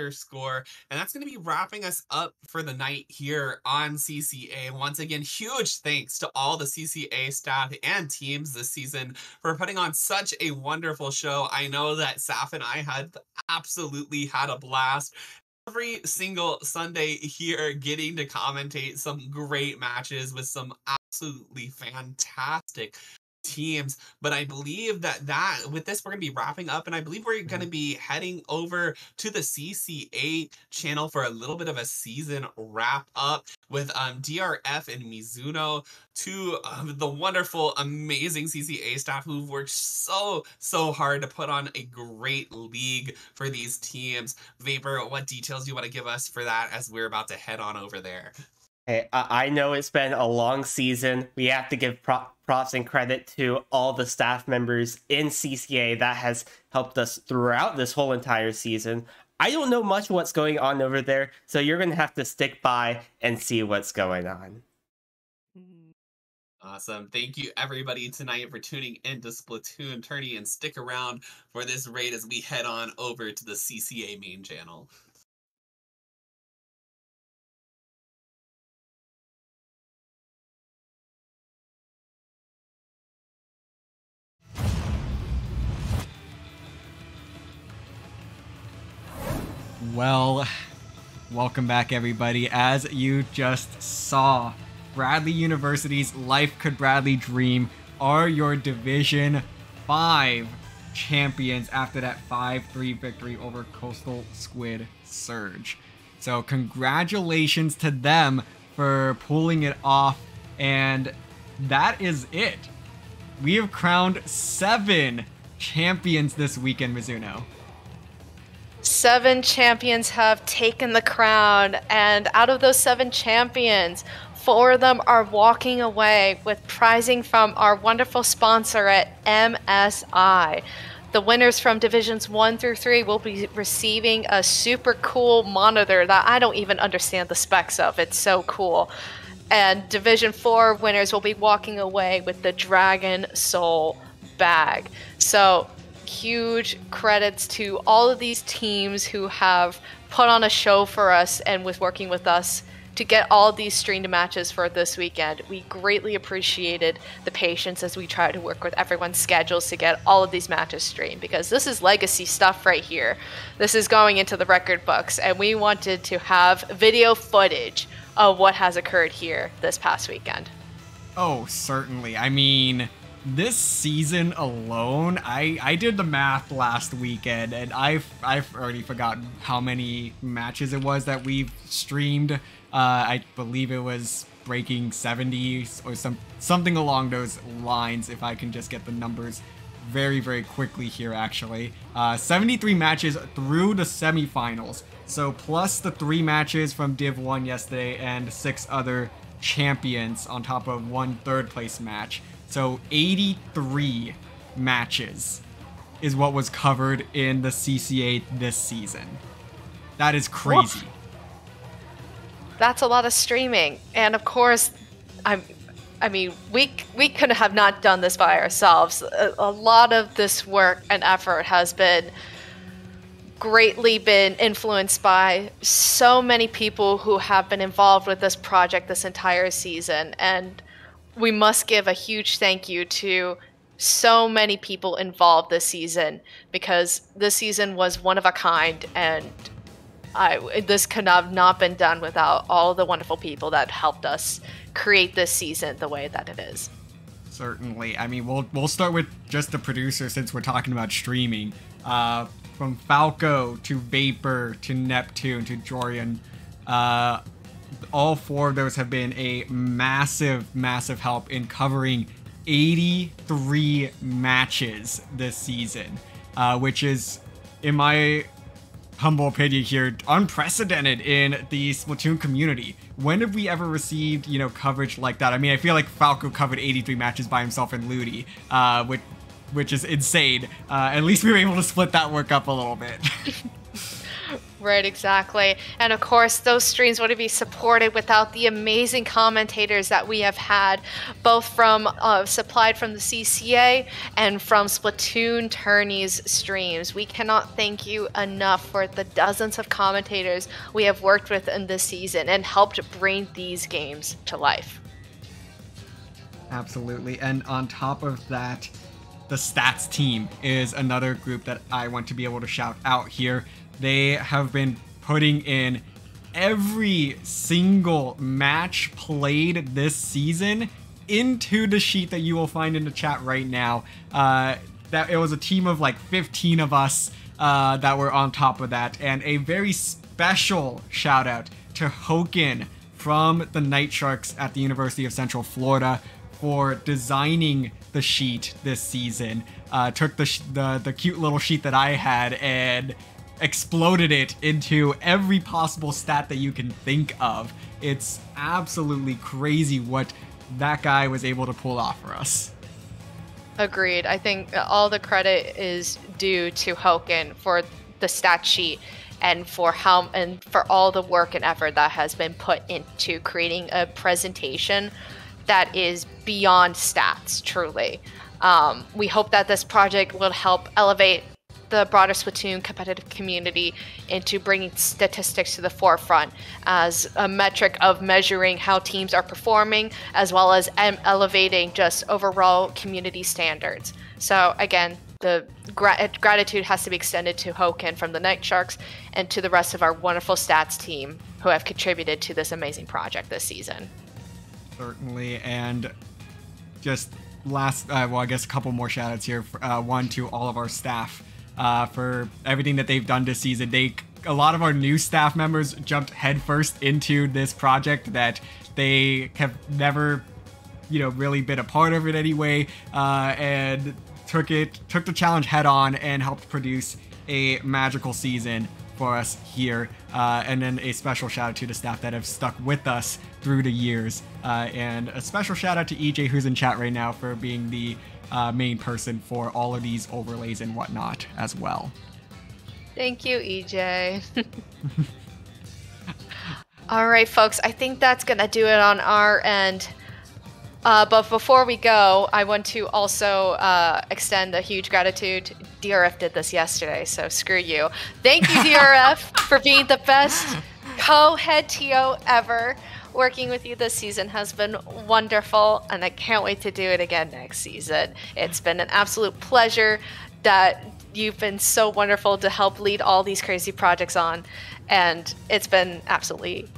that's going to be wrapping us up for the night here on CCA. Once again, huge thanks to all the CCA staff and teams this season for putting on such a wonderful show. I know that Saf and I absolutely had a blast every single Sunday here, getting to commentate some great matches with some absolutely fantastic teams. But I believe that with this, we're going to be wrapping up, and I believe we're going to be heading over to the CCA channel for a little bit of a season wrap up with DRF and Mizuno, two of the wonderful, amazing CCA staff who've worked so hard to put on a great league for these teams. Vapor, what details do you want to give us for that as we're about to head on over there? Hey, I know it's been a long season. We have to give props and credit to all the staff members in CCA that has helped us throughout this whole entire season. I don't know much what's going on over there, so you're going to have to stick by and see what's going on. Awesome. Thank you, everybody, tonight for tuning into Splatoon Tourney, and stick around for this raid as we head on over to the CCA main channel. Well, welcome back, everybody. As you just saw, Bradley University's Life Could Bradley Dream are your Division 5 champions after that 5-3 victory over Coastal Squid Surge. So congratulations to them for pulling it off, and that is it. We have crowned 7 champions this weekend, Mizuno. 7 champions have taken the crown, and out of those 7 champions, 4 of them are walking away with prizing from our wonderful sponsor at MSI. The winners from Divisions 1 through 3 will be receiving a super cool monitor that I don't even understand the specs of. It's so cool. And Division 4 winners will be walking away with the Dragon Soul bag. So huge credits to all of these teams who have put on a show for us and with working with us to get all these streamed matches for this weekend. We greatly appreciated the patience as we try to work with everyone's schedules to get all of these matches streamed, because this is legacy stuff right here. This is going into the record books, and we wanted to have video footage of what has occurred here this past weekend. Oh, certainly. I mean, this season alone, I did the math last weekend, and I've already forgotten how many matches it was that we've streamed. I believe it was breaking 70 or something along those lines, if I can just get the numbers very quickly here, actually. 73 matches through the semifinals. So plus the 3 matches from Div 1 yesterday and 6 other champions on top of one third place match. So 83 matches is what was covered in the CCA this season. That is crazy. Woof. That's a lot of streaming. And of course, I mean, we could have not done this by ourselves. A lot of this work and effort has been greatly been influenced by so many people who have been involved with this project this entire season. And we must give a huge thank you to so many people involved this season, because this season was one of a kind, and this could have not been done without all the wonderful people that helped us create this season the way that it is. Certainly. I mean, we'll start with just the producer since we're talking about streaming. From Falco to Vapor to Neptune to Jorian, all four of those have been a massive, massive help in covering 83 matches this season, which is, in my humble opinion here, unprecedented in the Splatoon community. When have we ever received, coverage like that? I mean, I feel like Falco covered 83 matches by himself in Ludi, which is insane. At least we were able to split that work up a little bit. Right, exactly. And of course, those streams wouldn't be supported without the amazing commentators that we have had, both from supplied from the CCA and from Splatoon tourneys streams. We cannot thank you enough for the dozens of commentators we have worked with in this season and helped bring these games to life. Absolutely. And on top of that, the stats team is another group that I want to be able to shout out here. They have been putting in every single match played this season into the sheet that you will find in the chat right now. That it was a team of like 15 of us that were on top of that. And a very special shout out to Hoken from the Night Sharks at the University of Central Florida for designing the sheet this season. Took the cute little sheet that I had and exploded it into every possible stat that you can think of. It's absolutely crazy what that guy was able to pull off for us. Agreed. I think all the credit is due to Hoken for the stat sheet and for all the work and effort that has been put into creating a presentation that is beyond stats, truly. We hope that this project will help elevate the broader Splatoon competitive community into bringing statistics to the forefront as a metric of measuring how teams are performing, as well as elevating just overall community standards. So again, the gratitude has to be extended to Hoken from the Night Sharks and to the rest of our wonderful stats team who have contributed to this amazing project this season. Certainly, and just last, I guess a couple more shout outs here. One to all of our staff for everything that they've done this season. A lot of our new staff members jumped headfirst into this project that they have never, really been a part of it anyway, and took the challenge head on and helped produce a magical season for us here. And then a special shout out to the staff that have stuck with us through the years. And a special shout out to EJ, who's in chat right now, for being the main person for all of these overlays and whatnot as well. Thank you, EJ. All right, folks, I think that's going to do it on our end. But before we go, I want to also extend a huge gratitude. DRF did this yesterday, so screw you. Thank you, DRF, for being the best co-head TO ever. Working with you this season has been wonderful, and I can't wait to do it again next season. It's been an absolute pleasure that you've been so wonderful to help lead all these crazy projects on, and it's been absolutely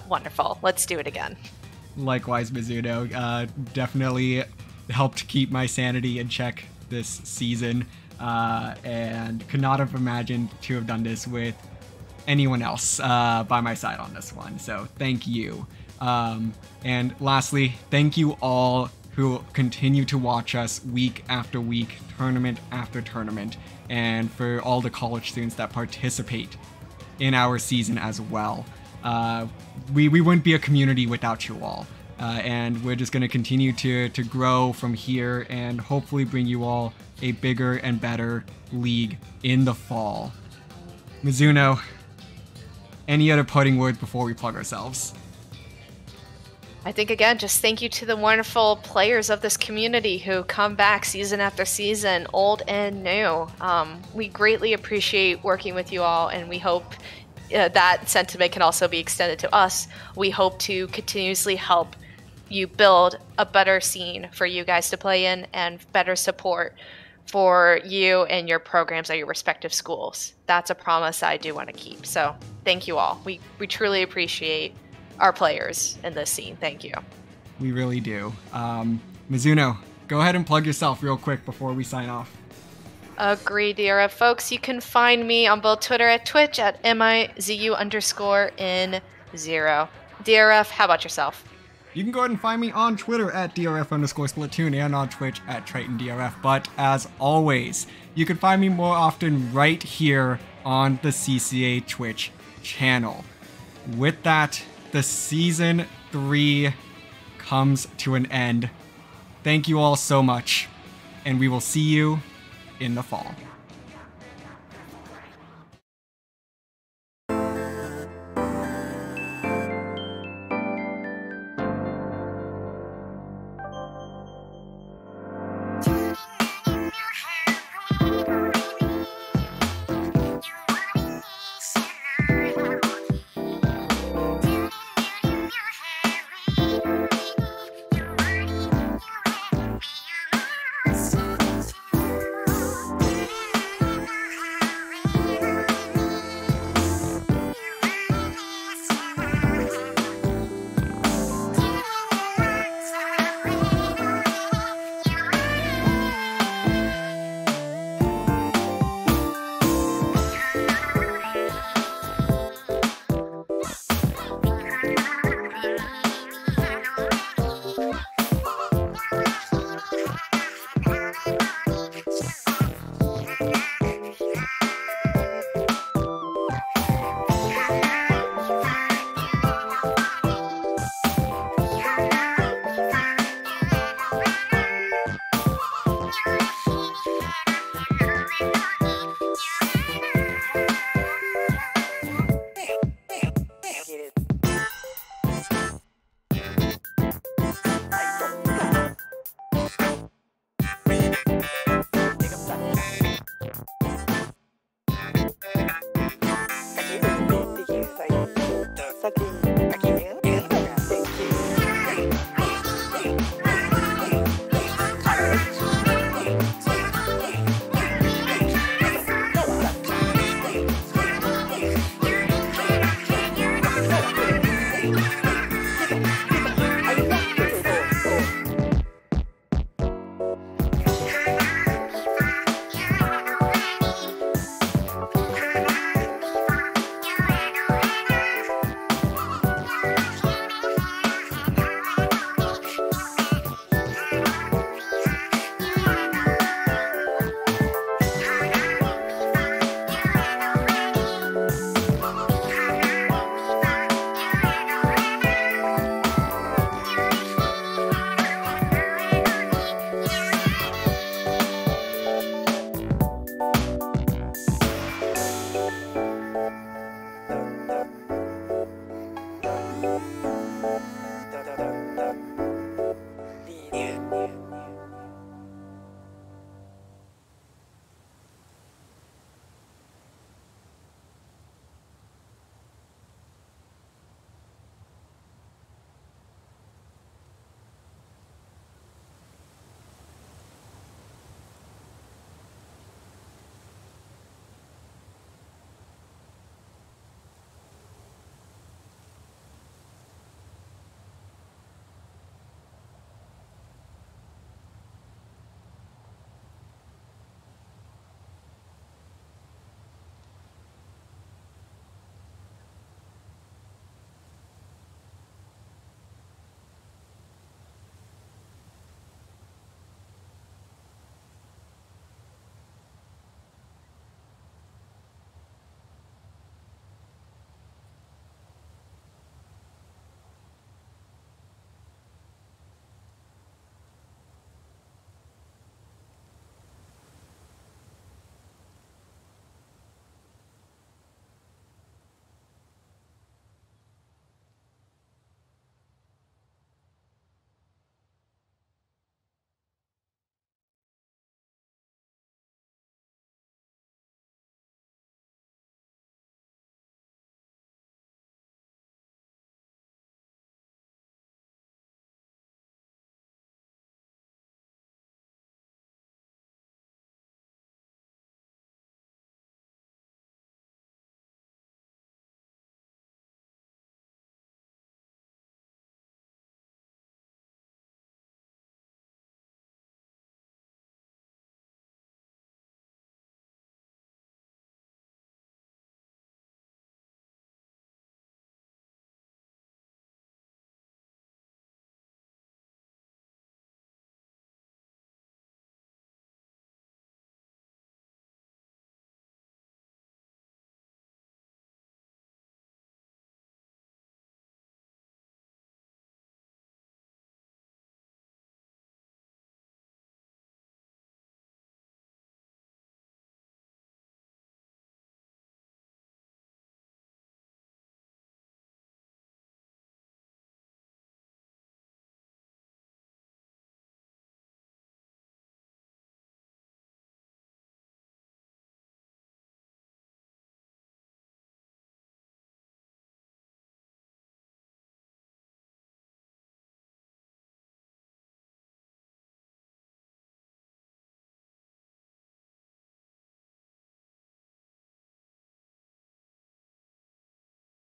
wonderful. Let's do it again. Likewise, Mizuno. Definitely helped keep my sanity in check this season, and could not have imagined to have done this with anyone else by my side on this one. So thank you. And lastly, thank you all who continue to watch us week after week, tournament after tournament, and for all the college students that participate in our season as well. We wouldn't be a community without you all. and we're just going to continue to grow from here and hopefully bring you all a bigger and better league in the fall. Mizuno, any other parting words before we plug ourselves? I think, again, just thank you to the wonderful players of this community who come back season after season, old and new. We greatly appreciate working with you all, and we hope that sentiment can also be extended to us. We hope to continuously help you build a better scene for you guys to play in and better support for you and your programs at your respective schools. That's a promise I do want to keep. So thank you all. We truly appreciate our players in this scene. Thank you. We really do. Mizuno, go ahead and plug yourself real quick before we sign off. Agreed, DRF folks. You can find me on both Twitter and Twitch at mizu_in0. DRF, how about yourself? You can go ahead and find me on Twitter at DRF_Splatoon and on Twitch at TritonDRF. But as always, you can find me more often right here on the CCA Twitch channel. With that, the Season 3 comes to an end. Thank you all so much, and we will see you in the fall.